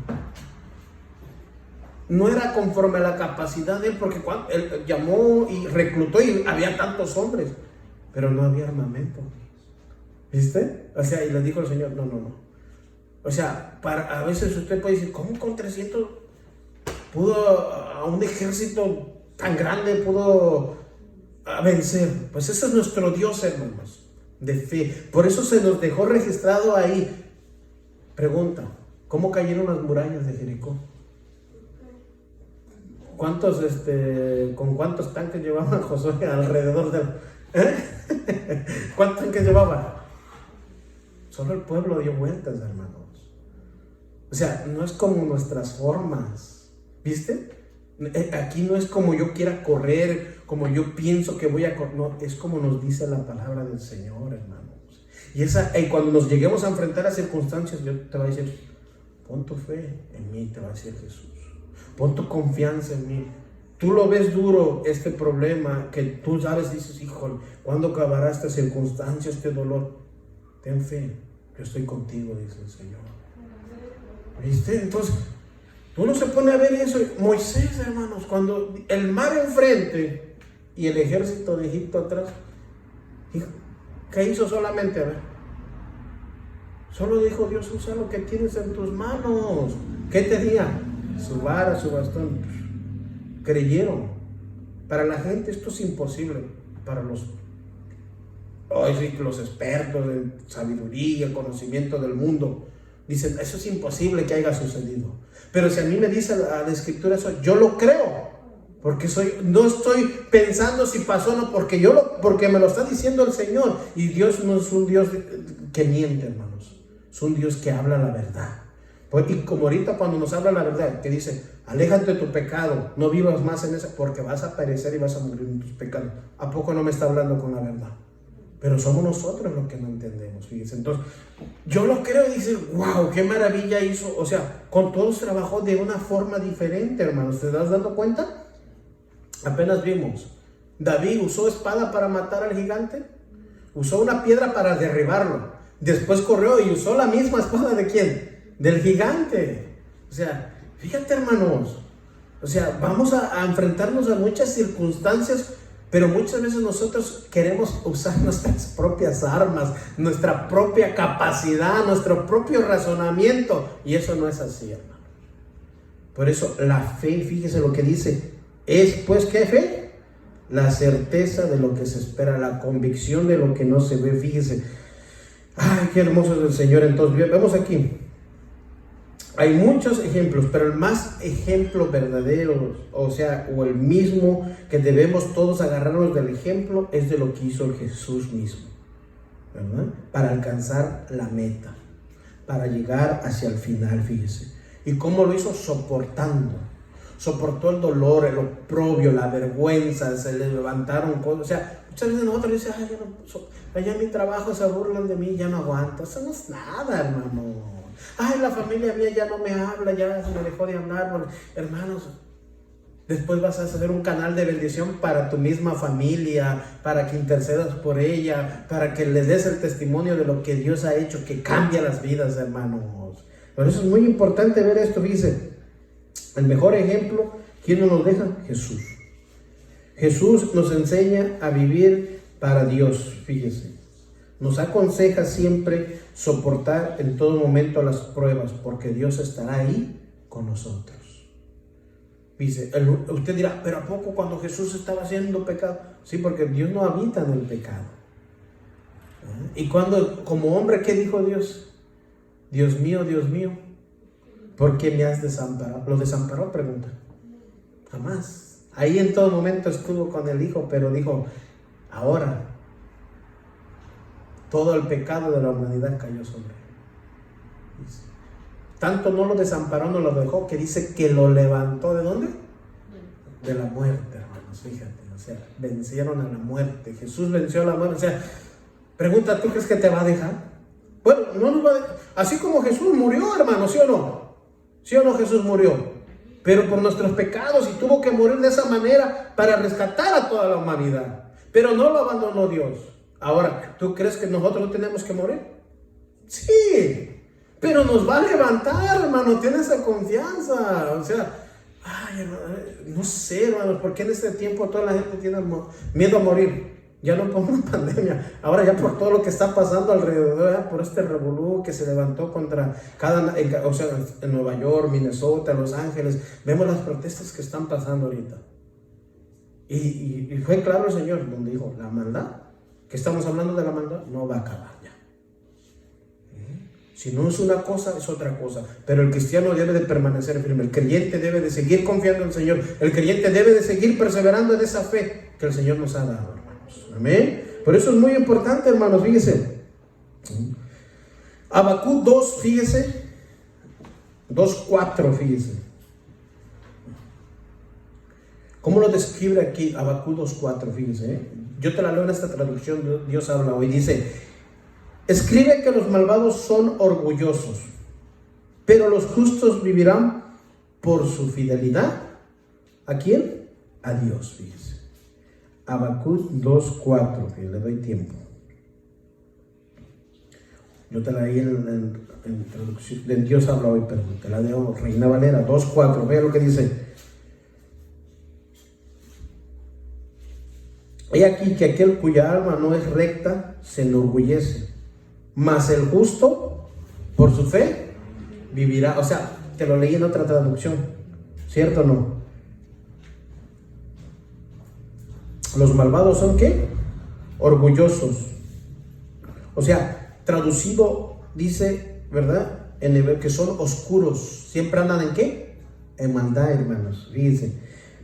No era conforme a la capacidad de él, porque él llamó y reclutó y había tantos hombres, pero no había armamento. ¿Viste? O sea, y le dijo el Señor, no. O sea, a veces usted puede decir, ¿cómo con 300 pudo a un ejército tan grande pudo vencer? Pues ese es nuestro Dios, hermanos, de fe. Por eso se nos dejó registrado ahí. Pregunta, ¿cómo cayeron las murallas de Jericó? ¿Con cuántos tanques llevaba Josué alrededor del... ¿Cuántos tanques llevaba? Solo el pueblo dio vueltas, hermanos. O sea, no es como nuestras formas, ¿viste? Aquí no es como yo quiera correr, como yo pienso que voy a correr. No, es como nos dice la palabra del Señor, hermanos. Y cuando nos lleguemos a enfrentar a circunstancias, Dios te va a decir, pon tu fe en mí, te va a decir Jesús. Pon tu confianza en mí. Tú lo ves duro, este problema, que tú sabes, dices, híjole, ¿cuándo acabará esta circunstancia, este dolor? Ten fe, yo estoy contigo, dice el Señor. ¿Viste? Entonces, uno se pone a ver eso. Moisés, hermanos, cuando el mar enfrente y el ejército de Egipto atrás, ¿qué hizo solamente? A ver, solo dijo Dios, usa lo que tienes en tus manos. ¿Qué tenía? Su vara, su bastón. Creyeron. Para la gente esto es imposible. Para los expertos en sabiduría, conocimiento del mundo, dicen, eso es imposible que haya sucedido. Pero si a mí me dice la escritura eso, yo lo creo. Porque no estoy pensando si pasó o no, porque me lo está diciendo el Señor. Y Dios no es un Dios que miente, hermanos. Es un Dios que habla la verdad. Y como ahorita cuando nos habla la verdad, que dice, aléjate de tu pecado, no vivas más en eso, porque vas a perecer y vas a morir en tus pecados. ¿A poco no me está hablando con la verdad? Pero somos nosotros los que no entendemos, fíjense. Entonces, yo lo creo y dice, wow, qué maravilla hizo. O sea, con todos trabajó de una forma diferente, hermanos. ¿Te das dando cuenta? Apenas vimos, David usó espada para matar al gigante, usó una piedra para derribarlo. Después corrió y usó la misma espada ¿de quién? Del gigante. O sea, fíjate, hermanos. O sea, vamos a enfrentarnos a muchas circunstancias, pero muchas veces nosotros queremos usar nuestras propias armas, nuestra propia capacidad, nuestro propio razonamiento. Y eso no es así, hermano. Por eso la fe, fíjese lo que dice, es pues, ¿qué fe? La certeza de lo que se espera, la convicción de lo que no se ve. Fíjese, ay, qué hermoso es el Señor. Entonces, vemos aquí, hay muchos ejemplos, pero el más ejemplo verdadero, o sea, o el mismo que debemos todos agarrarnos del ejemplo, es de lo que hizo Jesús mismo, ¿verdad? Para alcanzar la meta, para llegar hacia el final, fíjese. ¿Y cómo lo hizo? Soportando. Soportó el dolor, el oprobio, la vergüenza, se le levantaron cosas. O sea, muchas veces nosotros decimos, ay, allá en mi trabajo se burlan de mí, ya no aguanto. Eso no es nada, hermano. Ay, la familia mía ya no me habla, ya se me dejó de hablar. Bueno, hermanos, después vas a hacer un canal de bendición para tu misma familia, para que intercedas por ella, para que les des el testimonio de lo que Dios ha hecho, que cambia las vidas, hermanos. Por eso es muy importante ver esto. Dice, el mejor ejemplo, ¿quién nos deja? Jesús. Jesús nos enseña a vivir para Dios, fíjese. Nos aconseja siempre soportar en todo momento las pruebas, porque Dios estará ahí con nosotros. Dice, usted dirá, pero ¿a poco cuando Jesús estaba haciendo pecado? Sí, porque Dios no habita en el pecado. Y cuando, como hombre, ¿qué dijo Dios? Dios mío, ¿por qué me has desamparado? ¿Lo desamparó? Pregunta. Jamás. Ahí en todo momento estuvo con el Hijo, pero dijo, ahora todo el pecado de la humanidad cayó sobre él. Tanto no lo desamparó, no lo dejó, que dice que lo levantó. ¿De dónde? De la muerte, hermanos, fíjate. O sea, vencieron a la muerte. Jesús venció a la muerte. O sea, pregunta, ¿tú crees que te va a dejar? Bueno, no nos va a dejar. Así como Jesús murió, hermano, ¿sí o no? ¿Sí o no Jesús murió? Pero por nuestros pecados, y tuvo que morir de esa manera para rescatar a toda la humanidad. Pero no lo abandonó Dios. Ahora, ¿tú crees que nosotros no tenemos que morir? Sí, pero nos va a levantar, hermano, tiene esa confianza. O sea, ay, hermano, no sé, hermano, ¿por qué en este tiempo toda la gente tiene miedo a morir? Ya no por una pandemia, ahora ya por todo lo que está pasando alrededor, ¿eh? Por este revolú que se levantó contra o sea, en Nueva York, Minnesota, Los Ángeles, vemos las protestas que están pasando ahorita. Y fue claro el Señor, donde dijo, la maldad, que estamos hablando de la maldad, no va a acabar ya. Si no es una cosa, es otra cosa. Pero el cristiano debe de permanecer firme. El creyente debe de seguir confiando en el Señor. El creyente debe de seguir perseverando en esa fe que el Señor nos ha dado, hermanos. Amén. Por eso es muy importante, hermanos, fíjese. Habacuc 2, fíjese. 2:4, fíjese. ¿Cómo lo describe aquí Habacuc 2:4? Fíjese, Yo te la leo en esta traducción, Dios habla hoy. Dice, escribe que los malvados son orgullosos, pero los justos vivirán por su fidelidad. ¿A quién? A Dios, fíjese. Habacuc 2:4, que le doy tiempo. Yo te la leí en traducción, de Dios habla hoy, perdón, te la leo Reina Valera 2:4, vea lo que dice. He aquí que aquel cuya alma no es recta se enorgullece, mas el justo por su fe vivirá. O sea, te lo leí en otra traducción, ¿cierto o no? Los malvados son ¿qué? Orgullosos. O sea, traducido dice, ¿verdad? En hebreo, que son oscuros. Siempre andan ¿en qué? En maldad, hermanos. Fíjense.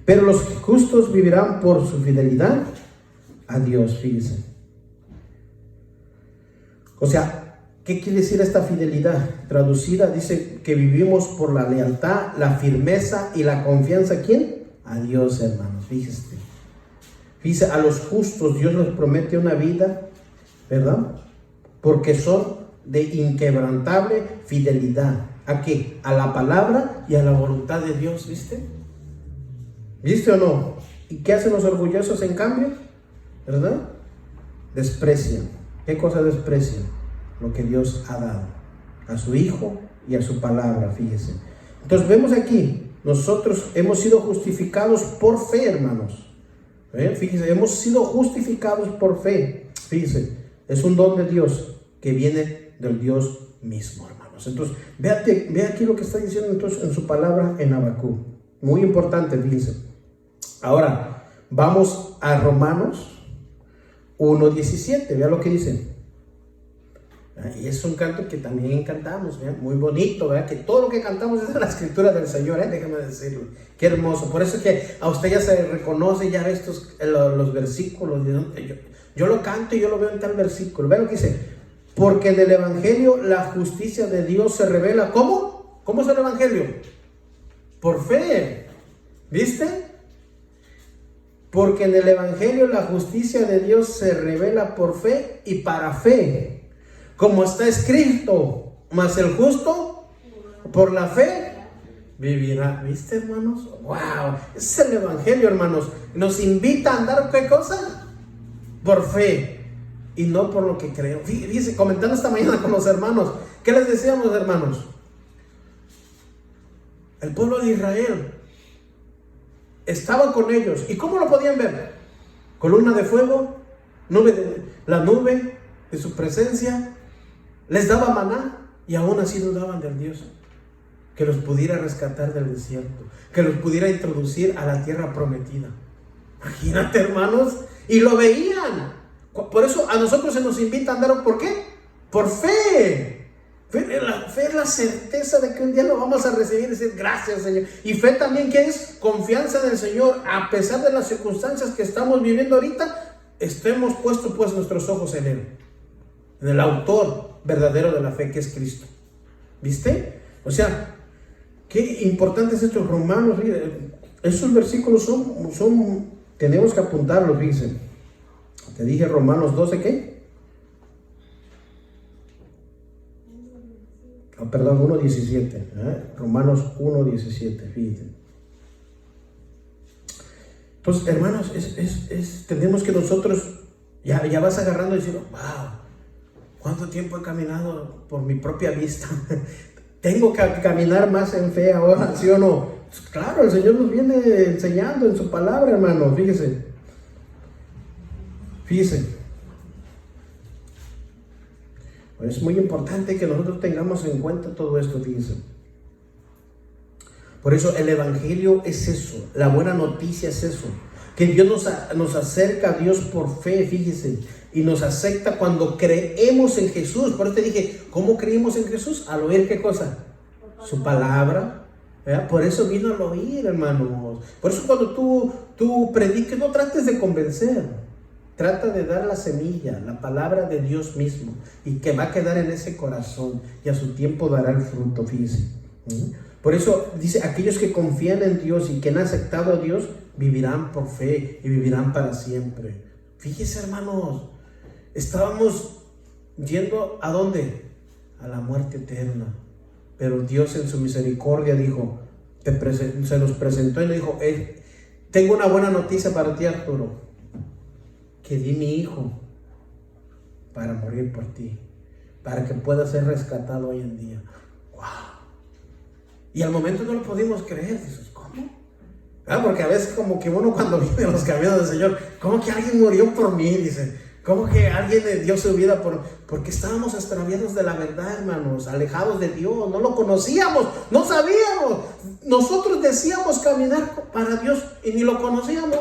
Pero los justos vivirán por su fidelidad a Dios, fíjense. O sea, ¿qué quiere decir esta fidelidad? Traducida, dice que vivimos por la lealtad, la firmeza y la confianza. ¿A quién? A Dios, hermanos, fíjese. Fíjese, a los justos Dios les promete una vida, ¿verdad? Porque son de inquebrantable fidelidad. ¿A qué? A la palabra y a la voluntad de Dios, ¿viste? ¿Viste o no? ¿Y qué hacen los orgullosos en cambio? ¿Verdad? Desprecian. ¿Qué cosa desprecian? lo que Dios ha dado a su Hijo y a su palabra, fíjese. Entonces vemos aquí, nosotros hemos sido justificados por fe, hermanos. Fíjese, hemos sido justificados por fe. Fíjese, es un don de Dios que viene del Dios mismo, hermanos. Entonces, ve aquí lo que está diciendo entonces en su palabra en Habacuc. Muy importante, fíjese. Ahora, vamos a Romanos 1:17. Vea lo que dice. Y es un canto que también cantamos, ¿verdad? Muy bonito, ¿verdad? Que todo lo que cantamos es de la escritura del Señor, déjame decirlo. Qué hermoso. Por eso que a usted ya se reconoce ya los versículos. Yo lo canto y yo lo veo en tal versículo. Vean lo que dice. Porque en el Evangelio la justicia de Dios se revela. ¿Cómo? ¿Cómo es el Evangelio? Por fe. ¿Viste? Porque en el Evangelio la justicia de Dios se revela por fe y para fe. Como está escrito, mas el justo por la fe vivirá. ¿Viste, hermanos? ¡Wow! Ese es el Evangelio, hermanos. Nos invita a andar, ¿qué cosa? Por fe y no por lo que creo. Fíjense, comentando esta mañana con los hermanos, ¿qué les decíamos, hermanos? El pueblo de Israel estaba con ellos. ¿Y cómo lo podían ver? Columna de fuego, la nube de su presencia. Les daba maná y aún así dudaban del Dios que los pudiera rescatar del desierto, que los pudiera introducir a la tierra prometida. Imagínate, hermanos, y lo veían. Por eso a nosotros se nos invita a andar, ¿por qué? Por fe. Fe es la certeza de que un día lo vamos a recibir y decir gracias, Señor. Y fe también, ¿qué es? Confianza en el Señor. A pesar de las circunstancias que estamos viviendo ahorita, estemos puestos pues nuestros ojos en Él, en el autor verdadero de la fe, que es Cristo. ¿Viste? O sea, qué importante es esto, Romanos. Esos versículos son tenemos que apuntarlos, fíjense. Te dije Romanos 12, ¿qué? Perdón, 1:17. Romanos 1:17, fíjense. Entonces, hermanos, tenemos que nosotros ya vas agarrando y diciendo, wow, ¿cuánto tiempo he caminado por mi propia vista? Tengo que caminar más en fe ahora, ¿sí o no? Claro, el Señor nos viene enseñando en su palabra, hermano. Fíjese. Es muy importante que nosotros tengamos en cuenta todo esto, fíjese. Por eso el Evangelio es eso, la buena noticia es eso. Que Dios nos acerca a Dios por fe, fíjese. Y nos acepta cuando creemos en Jesús. Por eso te dije, ¿cómo creímos en Jesús? Al oír, ¿qué cosa? Su palabra. ¿Verdad? Por eso vino al oír, hermanos. Por eso cuando tú prediques, no trates de convencer. Trata de dar la semilla, la palabra de Dios mismo. Y que va a quedar en ese corazón. Y a su tiempo dará el fruto, fíjese. Por eso dice, aquellos que confían en Dios y que han aceptado a Dios, vivirán por fe y vivirán para siempre. Fíjese, hermanos. Estábamos yendo ¿a dónde? A la muerte eterna. Pero Dios en su misericordia dijo, se nos presentó y le dijo, tengo una buena noticia para ti, Arturo, que di mi hijo para morir por ti, para que puedas ser rescatado hoy en día. ¡Wow! Y al momento no lo pudimos creer. Dices, ¿cómo? Porque a veces como que uno cuando vive en los caminos del Señor, ¿cómo que alguien murió por mí? Dice, ¿cómo que alguien dio su vida porque estábamos extraviados de la verdad, hermanos, alejados de Dios, no lo conocíamos, no sabíamos. Nosotros decíamos caminar para Dios y ni lo conocíamos.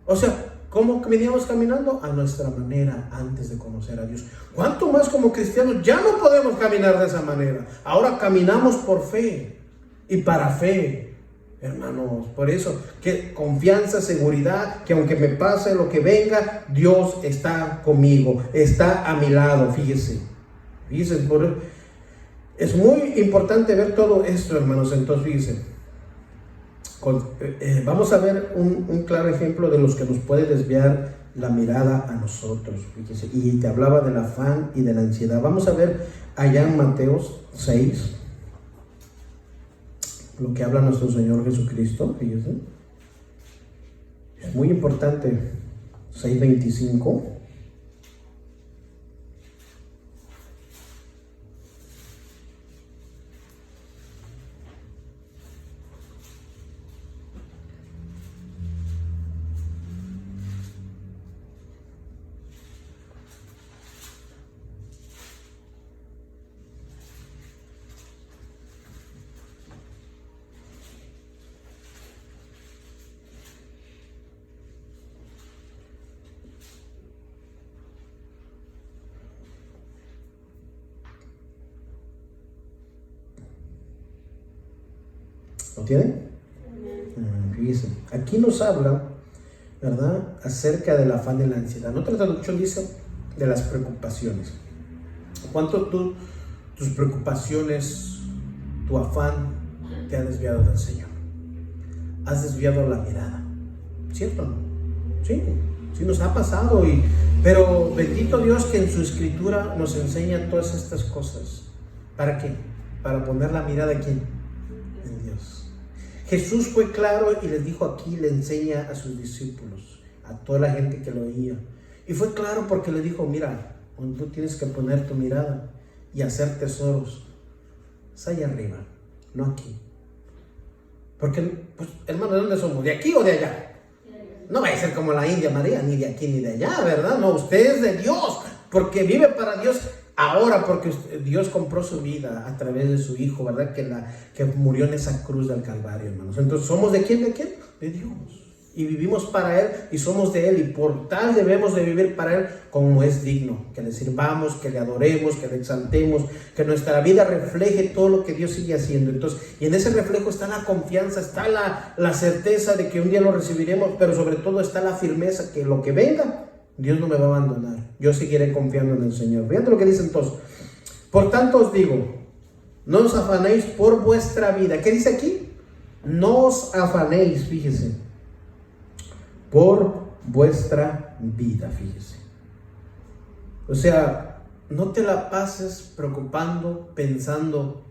O sea, ¿cómo veníamos caminando? A nuestra manera antes de conocer a Dios. ¿Cuánto más como cristianos ya no podemos caminar de esa manera? Ahora caminamos por fe y para fe. Hermanos, por eso, que confianza, seguridad, que aunque me pase lo que venga, Dios está conmigo, está a mi lado, fíjese. Es muy importante ver todo esto, hermanos. Entonces, fíjese, vamos a ver un claro ejemplo de los que nos puede desviar la mirada a nosotros, fíjese. Y te hablaba del afán y de la ansiedad. Vamos a ver allá en Mateo 6. Lo que habla nuestro Señor Jesucristo, fíjense. Es muy importante. 6:25. ¿Lo tienen? Fíjense, aquí nos habla, ¿verdad?, acerca del afán y la ansiedad. En otra traducción dice de las preocupaciones. ¿Cuánto tus preocupaciones, tu afán te ha desviado del Señor? Has desviado la mirada, ¿cierto? Sí, sí nos ha pasado, pero bendito Dios que en su escritura nos enseña todas estas cosas. ¿Para qué? Para poner la mirada aquí en Dios. Jesús fue claro y les dijo aquí, le enseña a sus discípulos, a toda la gente que lo oía. Y fue claro porque le dijo, mira, donde tú tienes que poner tu mirada y hacer tesoros, es allá arriba, no aquí. Porque, pues, hermano, ¿de dónde somos? ¿De aquí o de allá? No va a ser como la India María, ni de aquí ni de allá, ¿verdad? No, usted es de Dios, porque vive para Dios ahora, porque Dios compró su vida a través de su Hijo, ¿verdad? Que murió en esa cruz del Calvario, hermanos. Entonces, ¿somos de quién? ¿De quién? De Dios. Y vivimos para Él y somos de Él, y por tal debemos de vivir para Él como es digno, que le sirvamos, que le adoremos, que le exaltemos, que nuestra vida refleje todo lo que Dios sigue haciendo. Entonces, y en ese reflejo está la confianza, está la certeza de que un día lo recibiremos, pero sobre todo está la firmeza que lo que venga, Dios no me va a abandonar, yo seguiré confiando en el Señor. Fíjate lo que dice entonces: por tanto os digo, no os afanéis por vuestra vida. ¿Qué dice aquí? No os afanéis, fíjese, por vuestra vida, fíjese. O sea, no te la pases preocupando, pensando,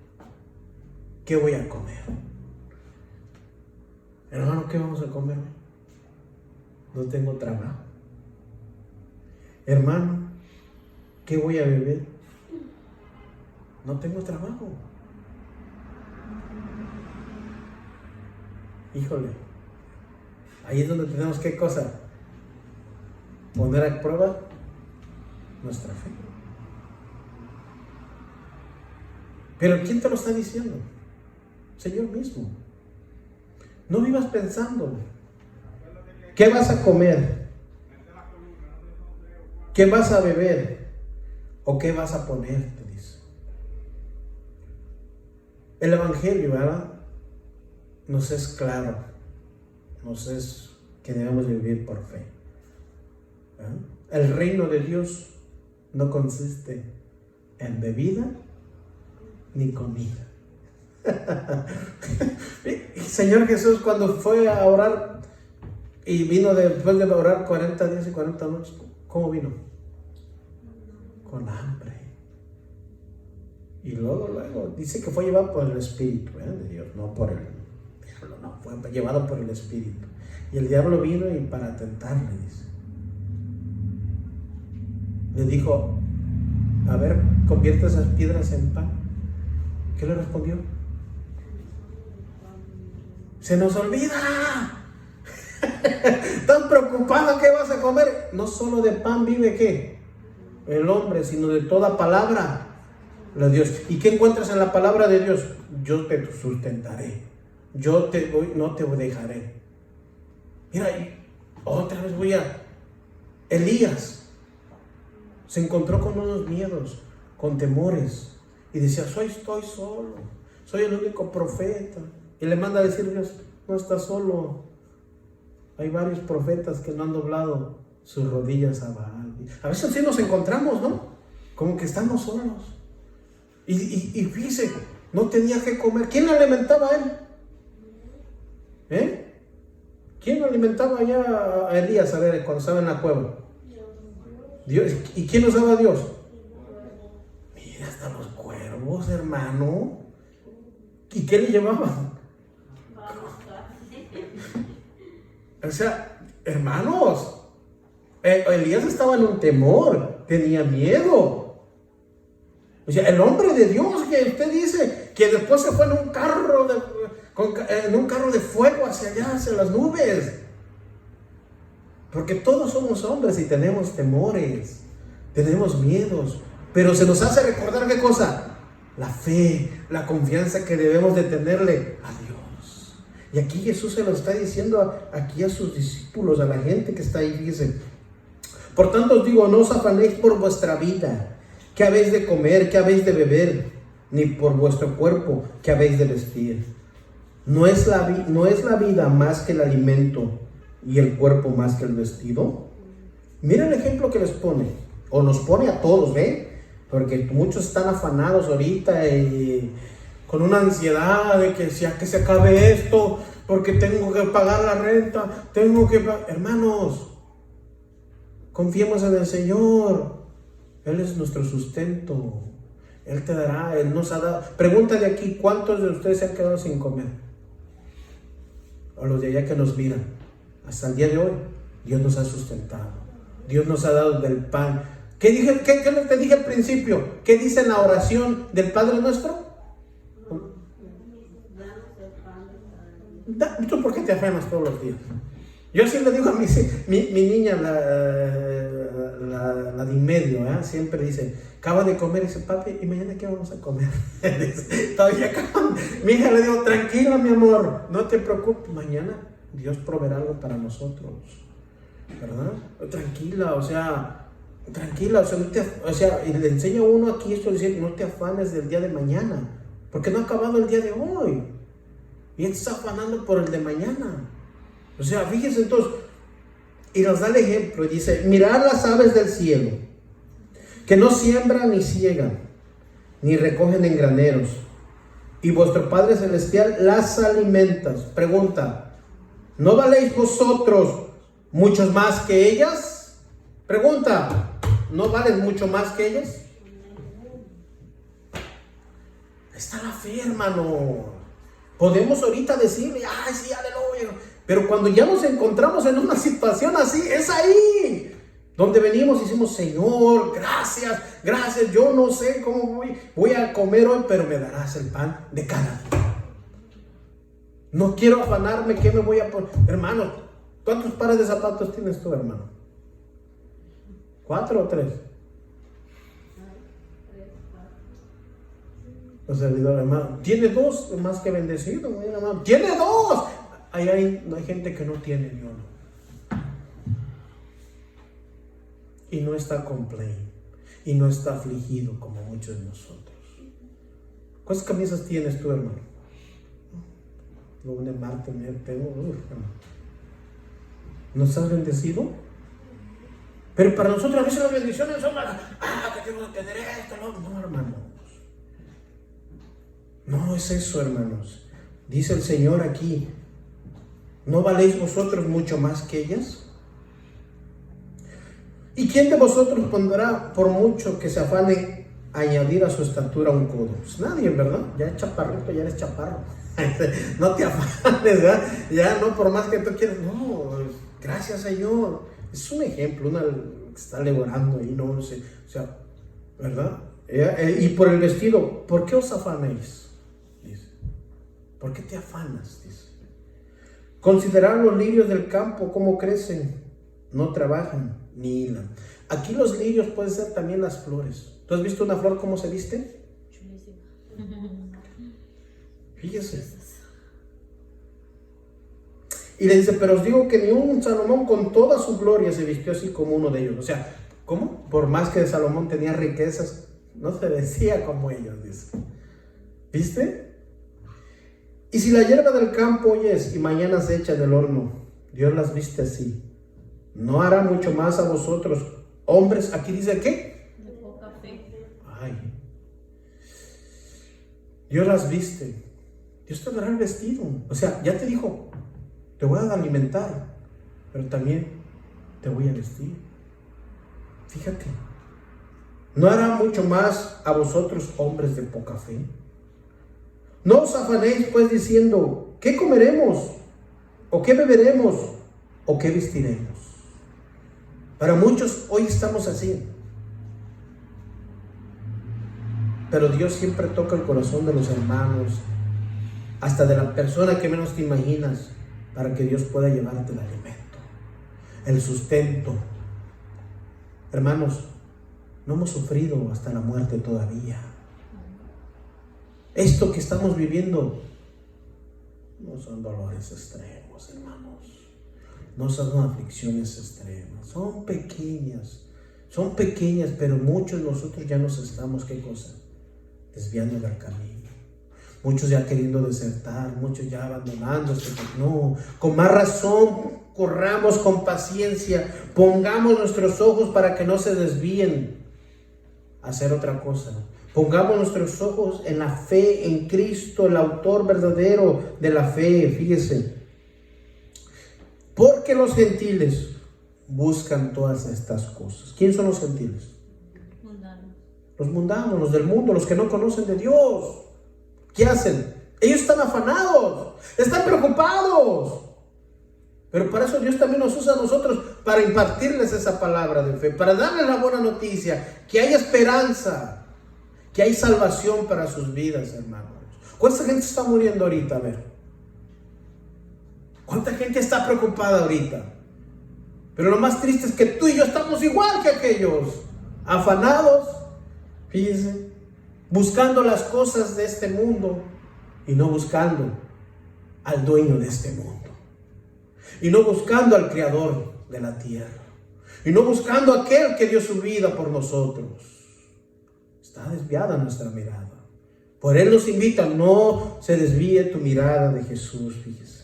¿qué voy a comer? Hermano, ¿qué vamos a comer? No tengo trabajo. Hermano, ¿qué voy a beber? No tengo trabajo. Híjole, ahí es donde tenemos ¿qué cosa? Poner a prueba nuestra fe. Pero ¿quién te lo está diciendo? Señor mismo. No vivas pensando ¿qué vas a comer? ¿Qué vas a beber? ¿O qué vas a poner? Te dice. El Evangelio, ¿verdad?, nos es claro, nos es que debemos vivir por fe. ¿verdad? El reino de Dios no consiste en bebida ni comida. El Señor Jesús, cuando fue a orar y vino después de orar 40 días y 40 noches, ¿cómo vino? Con hambre. Y luego dice que fue llevado por el Espíritu de Dios, no por el diablo, no, fue llevado por el Espíritu. Y el diablo vino y para tentarle, dice. Le dijo, a ver, convierte esas piedras en pan. ¿Qué le respondió? Se nos olvida. Tan preocupado, ¿qué vas a comer? No solo de pan vive ¿qué? El hombre, sino de toda palabra de Dios. ¿Y qué encuentras en la palabra de Dios? Yo te sustentaré, yo no te dejaré. Mira, otra vez Elías se encontró con unos miedos, con temores, y decía, estoy solo, soy el único profeta. Y le manda a decir Dios, no estás solo, hay varios profetas que no han doblado sus rodillas a Baal. A veces sí nos encontramos, ¿no? Como que estamos solos. Y fíjese, no tenía que comer. ¿Quién alimentaba a él? ¿Quién alimentaba allá a Elías, a ver, cuando estaba en la cueva? Dios. ¿Y quién usaba a Dios? Mira, hasta los cuervos, hermano. ¿Y qué le llevaban? O sea, hermanos, Elías estaba en un temor, tenía miedo. O sea, el hombre de Dios que usted dice que después se fue en un carro de fuego hacia allá, hacia las nubes. Porque todos somos hombres y tenemos temores, tenemos miedos, pero se nos hace recordar ¿qué cosa? La fe, la confianza que debemos de tenerle a Dios. Y aquí Jesús se lo está diciendo aquí a sus discípulos, a la gente que está ahí, dice, por tanto os digo, no os afanéis por vuestra vida, qué habéis de comer, qué habéis de beber, ni por vuestro cuerpo, qué habéis de vestir. ¿No es la vida más que el alimento y el cuerpo más que el vestido? Mira el ejemplo que les pone, o nos pone a todos, ¿ve? Porque muchos están afanados ahorita y con una ansiedad de que se acabe esto, porque tengo que pagar la renta, Hermanos, confiemos en el Señor. Él es nuestro sustento. Él te dará, Él nos ha dado. Pregúntale aquí, ¿cuántos de ustedes se han quedado sin comer? O los de allá que nos miran. Hasta el día de hoy, Dios nos ha sustentado. Dios nos ha dado del pan. ¿Qué te dije al principio? ¿Qué dice en la oración del Padre Nuestro? ¿Tú por qué te afanas todos los días? Yo sí le digo a mi niña, la de en medio, siempre dice, acaba de comer, dice, papi, ¿y mañana qué vamos a comer? Todavía acaban. Mi hija le digo, tranquila, mi amor, no te preocupes, mañana Dios proveerá algo para nosotros, ¿verdad? Tranquila, y le enseña a uno aquí esto, dice, no te afanes del día de mañana, porque no ha acabado el día de hoy, y él está afanando por el de mañana. O sea, fíjense entonces, y nos da el ejemplo, y dice, mirad las aves del cielo, que no siembran ni ciegan, ni recogen en graneros, y vuestro Padre Celestial las alimenta. Pregunta, ¿no valéis vosotros muchos más que ellas? Pregunta, ¿no valen mucho más que ellas? Ahí está la fe, hermano. Podemos ahorita decirle, ay, sí, aleluya. Pero cuando ya nos encontramos en una situación así, es ahí donde venimos y decimos, Señor, gracias, yo no sé cómo voy a comer hoy, pero me darás el pan de cada día. No quiero afanarme, ¿qué me voy a poner? Hermano, ¿cuántos pares de zapatos tienes tú, hermano? ¿4 o 3? El servidor, hermano, tiene 2, más que bendecido, hermano. Tiene 2. No hay gente que no tiene ni uno. Y no está complain. Y no está afligido como muchos de nosotros. ¿Cuántas camisas tienes tú, hermano? Lunes, martes, miércoles, hermano. ¿No estás bendecido? Pero para nosotros a veces las bendiciones son que tengo que tener esto, no, hermano. No es eso, hermanos. Dice el Señor aquí, ¿no valéis vosotros mucho más que ellas? ¿Y quién de vosotros pondrá por mucho que se afane añadir a su estatura un codo? Pues nadie, ¿verdad? Ya es chaparrito, ya eres chaparro. No te afanes, ¿verdad? Ya no, por más que tú quieras. No, gracias, Señor. Es un ejemplo, una que está elaborando ahí, no sé, o sea, ¿verdad? Y por el vestido, ¿por qué os afanéis? Dice. ¿Por qué te afanas? Dice. Considerad los lirios del campo, cómo crecen, no trabajan ni hilan. Aquí los lirios pueden ser también las flores. ¿Tú has visto una flor cómo se viste? Fíjese. Y le dice, pero os digo que ni un Salomón con toda su gloria se vistió así como uno de ellos. O sea, ¿cómo? Por más que Salomón tenía riquezas, no se vestía como ellos, dice. ¿Viste? Y si la hierba del campo hoy es y mañana se echa del horno, Dios las viste así, ¿no hará mucho más a vosotros, hombres? Aquí dice, ¿qué? De poca fe. Ay. Dios las viste. Dios te dará el vestido. O sea, ya te dijo, te voy a alimentar, pero también te voy a vestir. Fíjate. ¿No hará mucho más a vosotros, hombres de poca fe? No os afanéis pues diciendo, ¿qué comeremos? ¿O qué beberemos? ¿O qué vestiremos? Para muchos hoy estamos así. Pero Dios siempre toca el corazón de los hermanos, hasta de la persona que menos te imaginas, para que Dios pueda llevarte el alimento, el sustento. Hermanos, no hemos sufrido hasta la muerte todavía. Esto que estamos viviendo no son dolores extremos, hermanos. No son aflicciones extremas. Son pequeñas, pero muchos de nosotros ya nos estamos, ¿qué cosa? Desviando del camino. muchos ya queriendo desertar, muchos ya abandonando. No, con más razón, corramos con paciencia, pongamos nuestros ojos para que no se desvíen a hacer otra cosa. Pongamos nuestros ojos en la fe en Cristo, el autor verdadero de la fe. Fíjese, porque los gentiles buscan todas estas cosas. ¿Quién son los gentiles? Mundanos. Los mundanos, los del mundo, los que no conocen de Dios. ¿Qué hacen? Ellos están afanados, están preocupados. Pero para eso Dios también nos usa a nosotros, para impartirles esa palabra de fe, para darles la buena noticia, que hay esperanza, que hay salvación para sus vidas, hermanos. ¿Cuánta gente está muriendo ahorita? A ver. ¿Cuánta gente está preocupada ahorita? Pero lo más triste es que tú y yo estamos igual que aquellos, afanados, fíjense, buscando las cosas de este mundo y no buscando al dueño de este mundo. Y no buscando al creador de la tierra. Y no buscando a aquel que dio su vida por nosotros. Está desviada nuestra mirada. Por él nos invita, no se desvíe tu mirada de Jesús, fíjese.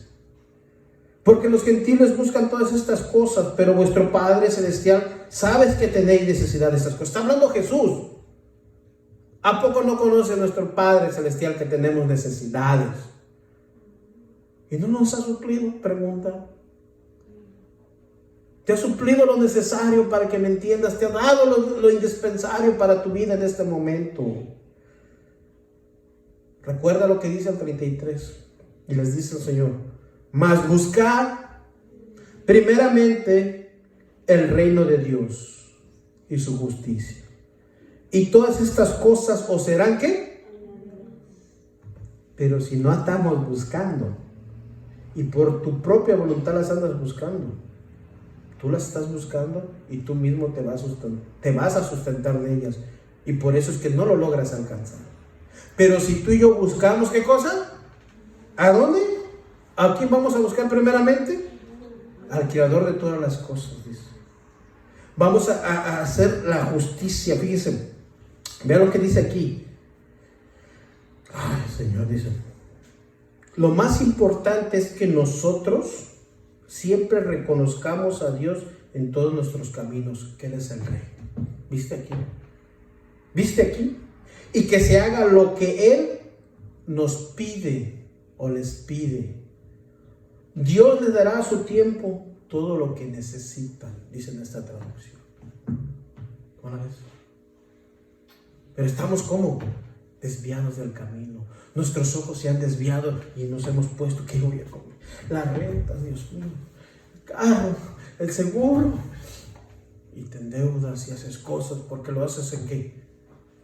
Porque los gentiles buscan todas estas cosas, pero vuestro Padre Celestial sabe que tenéis necesidad de estas cosas. Está hablando Jesús. ¿A poco no conoce nuestro Padre Celestial que tenemos necesidades? ¿Y no nos ha suplido? Pregunta. ¿Te ha suplido lo necesario para que me entiendas? ¿Te ha dado lo indispensable para tu vida en este momento? Recuerda lo que dice el 33. Y les dice el Señor: mas buscad primeramente el reino de Dios y su justicia. Y todas estas cosas os serán ¿qué? Pero si no estamos buscando y por tu propia voluntad las andas buscando, tú las estás buscando y tú mismo te vas a sustentar de ellas. Y por eso es que no lo logras alcanzar. Pero si tú y yo buscamos, ¿qué cosa? ¿A dónde? ¿A quién vamos a buscar primeramente? Al creador de todas las cosas, dice. Vamos a hacer la justicia. Fíjense, vean lo que dice aquí. Ay, Señor, dice: lo más importante es que nosotros siempre reconozcamos a Dios en todos nuestros caminos, que Él es el Rey. ¿Viste aquí? ¿Viste aquí? Y que se haga lo que Él nos pide o les pide. Dios les dará a su tiempo todo lo que necesitan, dice en esta traducción. ¿Cómo la ves? Pero estamos como desviados del camino. Nuestros ojos se han desviado y nos hemos puesto: ¿qué voy a comer? Las rentas, Dios mío, el carro, el seguro. Y te endeudas y haces cosas porque lo haces en ¿qué?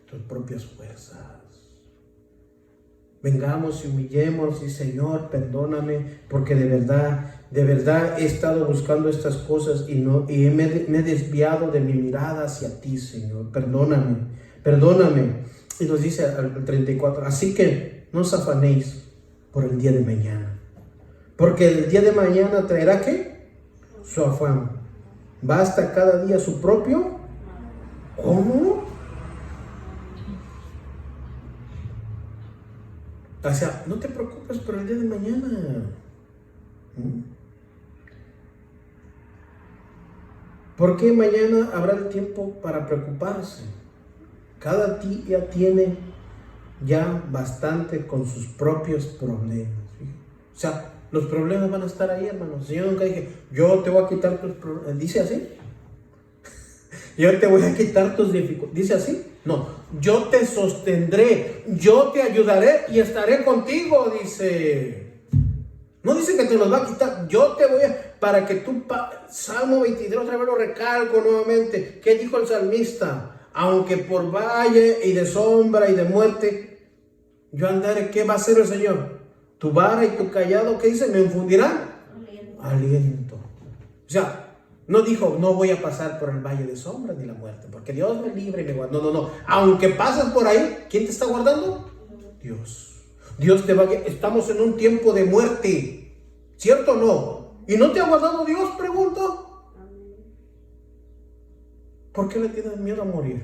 Tus propias fuerzas. Vengamos y humillemos y: Señor, perdóname, porque de verdad he estado buscando estas cosas y me he desviado de mi mirada hacia ti, Señor. Perdóname. Y nos dice al 34: así que no os afanéis por el día de mañana, porque el día de mañana traerá ¿qué? Su afán. Basta cada día su propio. ¿Cómo? O sea, no te preocupes por el día de mañana. Porque mañana habrá el tiempo para preocuparse. Cada día tiene ya bastante con sus propios problemas. O sea, los problemas van a estar ahí, hermanos. El Señor nunca dije: yo te voy a quitar tus problemas. ¿Dice así? Yo te voy a quitar tus dificultades. ¿Dice así? No. Yo te sostendré, yo te ayudaré y estaré contigo, dice. No dice que te los va a quitar. Yo te voy a... Para que tú... Salmo 23, otra vez lo recalco nuevamente. ¿Qué dijo el salmista? Aunque por valle y de sombra y de muerte yo andaré, ¿qué va a hacer el Señor? Tu vara y tu callado, ¿qué dice? Me infundirán aliento. O sea, no dijo: no voy a pasar por el valle de sombra ni la muerte, porque Dios me libre y me guarda. No. Aunque pases por ahí, ¿quién te está guardando? Dios. Dios te va a... Estamos en un tiempo de muerte, ¿cierto o no? ¿Y no te ha guardado Dios? Pregunto. ¿Por qué le tienes miedo a morir?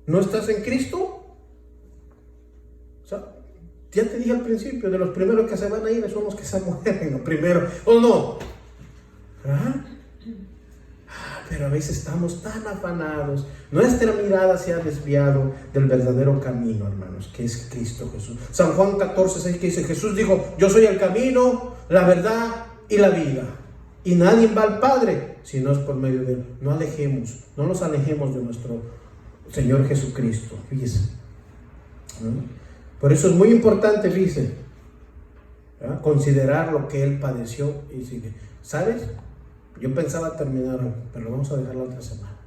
¿No estás en Cristo? O sea, Ya te dije al principio, de los primeros que se van a ir son los que se mueren, los primeros, ¿o no? ¿Ah? Pero a veces estamos tan afanados, nuestra mirada se ha desviado del verdadero camino, hermanos, que es Cristo Jesús. San Juan 14:6 que dice, Jesús dijo, yo soy el camino, la verdad y la vida, y nadie va al Padre si no es por medio de Él. No nos alejemos de nuestro Señor Jesucristo, fíjese. ¿No? Por eso es muy importante, fíjese, ¿verdad?, considerar lo que Él padeció y sigue. ¿Sabes? Yo pensaba terminar hoy, pero lo vamos a dejar la otra semana,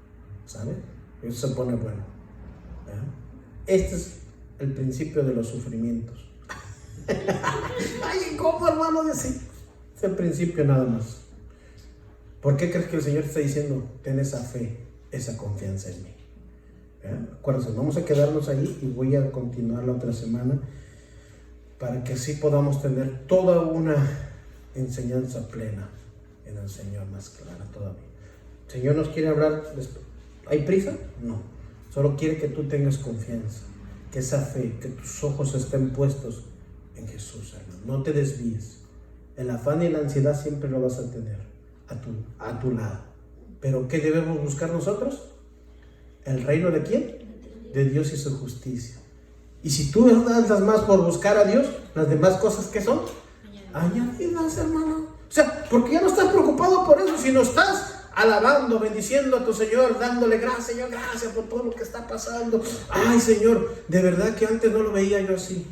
¿sabes? Eso se pone bueno, ¿verdad? Este es el principio de los sufrimientos. Ay, ¿cómo, hermano? Decir, es el principio nada más. ¿Por qué crees que el Señor está diciendo, ten esa fe, esa confianza en mí? Acuérdense, vamos a quedarnos ahí y voy a continuar la otra semana para que así podamos tener toda una enseñanza plena en el Señor, más clara todavía. El Señor nos quiere hablar después. ¿Hay prisa? No. Solo quiere que tú tengas confianza, que esa fe, que tus ojos estén puestos en Jesús, hermano. No te desvíes. El afán y la ansiedad siempre lo vas a tener a tu lado. ¿Pero qué debemos buscar nosotros? ¿El reino de quién? De Dios y su justicia. Y si tú andas más por buscar a Dios, las demás cosas que son añadidas, hermano. O sea, porque ya no estás preocupado por eso, sino estás alabando, bendiciendo a tu Señor, dándole gracias, Señor, gracias por todo lo que está pasando. Ay, Señor, de verdad que antes no lo veía yo así.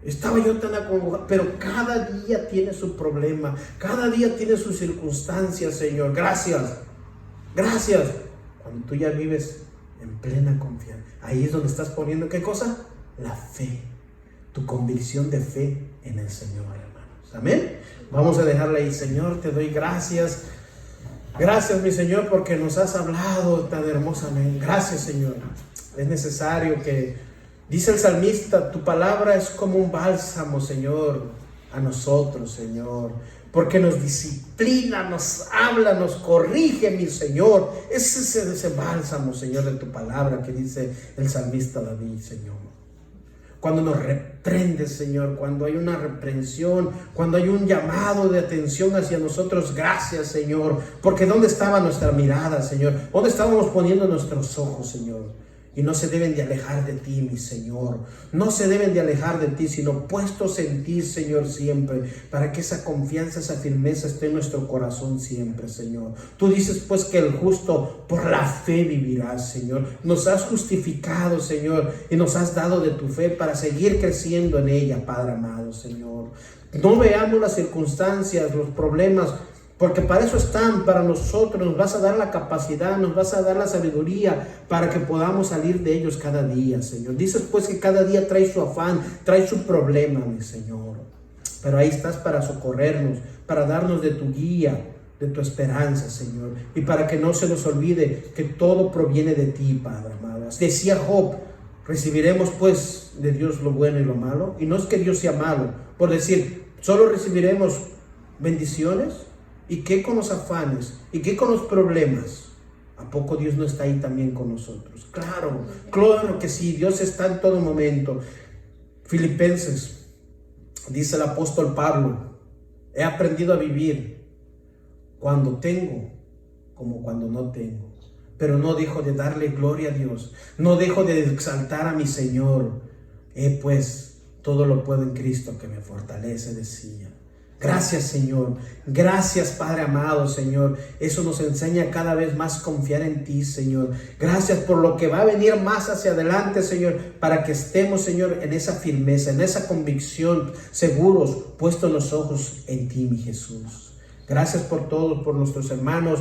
Estaba yo tan acongojado, pero cada día tiene su problema, cada día tiene sus circunstancias, Señor. Gracias, gracias. Cuando tú ya vives en plena confianza, ahí es donde estás poniendo, ¿qué cosa? La fe, tu convicción de fe en el Señor, hermanos. Amén. Vamos a dejarle ahí. Señor, te doy gracias. Gracias, mi Señor, porque nos has hablado tan hermosamente. Gracias, Señor. Es necesario que, dice el salmista, tu palabra es como un bálsamo, Señor, a nosotros, Señor, porque nos disciplina, nos habla, nos corrige, mi Señor. Ese es ese bálsamo, Señor, de tu palabra que dice el salmista David, Señor. Cuando nos reprendes, Señor, cuando hay una reprensión, cuando hay un llamado de atención hacia nosotros, gracias, Señor, porque ¿dónde estaba nuestra mirada, Señor? ¿Dónde estábamos poniendo nuestros ojos, Señor? Y no se deben de alejar de ti, mi Señor. No se deben de alejar de ti, sino puestos en ti, Señor, siempre, para que esa confianza, esa firmeza esté en nuestro corazón siempre, Señor. Tú dices, pues, que el justo por la fe vivirá, Señor. Nos has justificado, Señor, y nos has dado de tu fe para seguir creciendo en ella, Padre amado, Señor. No veamos las circunstancias, los problemas, porque para eso están, para nosotros. Nos vas a dar la capacidad, nos vas a dar la sabiduría para que podamos salir de ellos cada día, Señor. Dices pues que cada día trae su afán, trae su problema, mi Señor. Pero ahí estás para socorrernos, para darnos de tu guía, de tu esperanza, Señor. Y para que no se nos olvide que todo proviene de ti, Padre amado. Decía Job, recibiremos pues de Dios lo bueno y lo malo. Y no es que Dios sea malo, por decir, solo recibiremos bendiciones. ¿Y qué con los afanes? ¿Y qué con los problemas? ¿A poco Dios no está ahí también con nosotros? Claro, claro que sí, Dios está en todo momento. Filipenses, dice el apóstol Pablo, he aprendido a vivir cuando tengo como cuando no tengo. Pero no dejo de darle gloria a Dios, no dejo de exaltar a mi Señor. Pues todo lo puedo en Cristo que me fortalece, decía. Gracias, Señor. Gracias, Padre amado, Señor. Eso nos enseña cada vez más confiar en ti, Señor. Gracias por lo que va a venir más hacia adelante, Señor, para que estemos, Señor, en esa firmeza, en esa convicción, seguros, puestos los ojos en ti, mi Jesús. Gracias por todos, por nuestros hermanos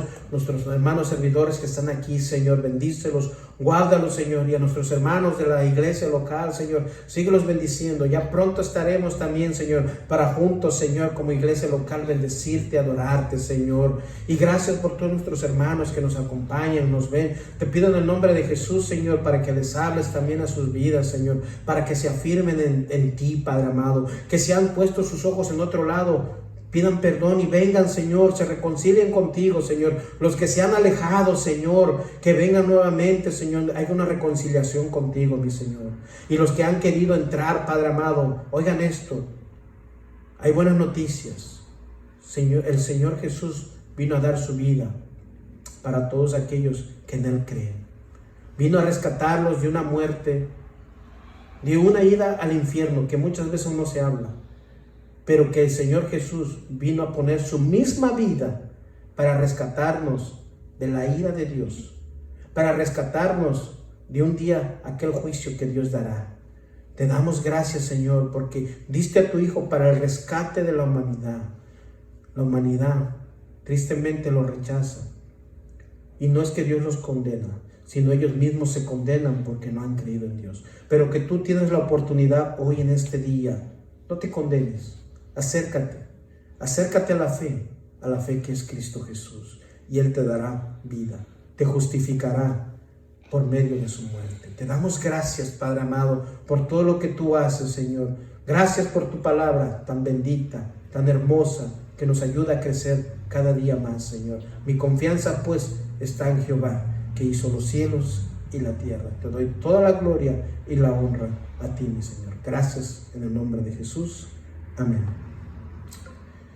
servidores que están aquí, Señor. Bendícelos, guárdalos, Señor, y a nuestros hermanos de la iglesia local, Señor, síguelos bendiciendo. Ya pronto estaremos también, Señor, para juntos, Señor, como iglesia local, bendecirte, adorarte, Señor. Y gracias por todos nuestros hermanos que nos acompañan, nos ven. Te pido en el nombre de Jesús, Señor, para que les hables también a sus vidas, Señor, para que se afirmen en ti, Padre amado, que se han puesto sus ojos en otro lado, pidan perdón y vengan, Señor, se reconcilien contigo, Señor. Los que se han alejado, Señor, que vengan nuevamente, Señor. Hay una reconciliación contigo, mi Señor. Y los que han querido entrar, Padre amado, oigan esto. Hay buenas noticias. Señor, el Señor Jesús vino a dar su vida para todos aquellos que en Él creen. Vino a rescatarlos de una muerte, de una ida al infierno, que muchas veces no se habla. Pero que el Señor Jesús vino a poner su misma vida para rescatarnos de la ira de Dios, para rescatarnos de un día aquel juicio que Dios dará. Te damos gracias, Señor, porque diste a tu Hijo para el rescate de la humanidad. La humanidad tristemente lo rechaza. Y no es que Dios los condena, sino ellos mismos se condenan porque no han creído en Dios. Pero que tú tienes la oportunidad hoy en este día. No te condenes. Acércate a la fe que es Cristo Jesús, y Él te dará vida, te justificará por medio de su muerte. Te damos gracias, Padre amado, por todo lo que tú haces, Señor. Gracias por tu palabra tan bendita, tan hermosa, que nos ayuda a crecer cada día más, Señor. Mi confianza, pues, está en Jehová, que hizo los cielos y la tierra. Te doy toda la gloria y la honra a ti, mi Señor. Gracias en el nombre de Jesús. Amén.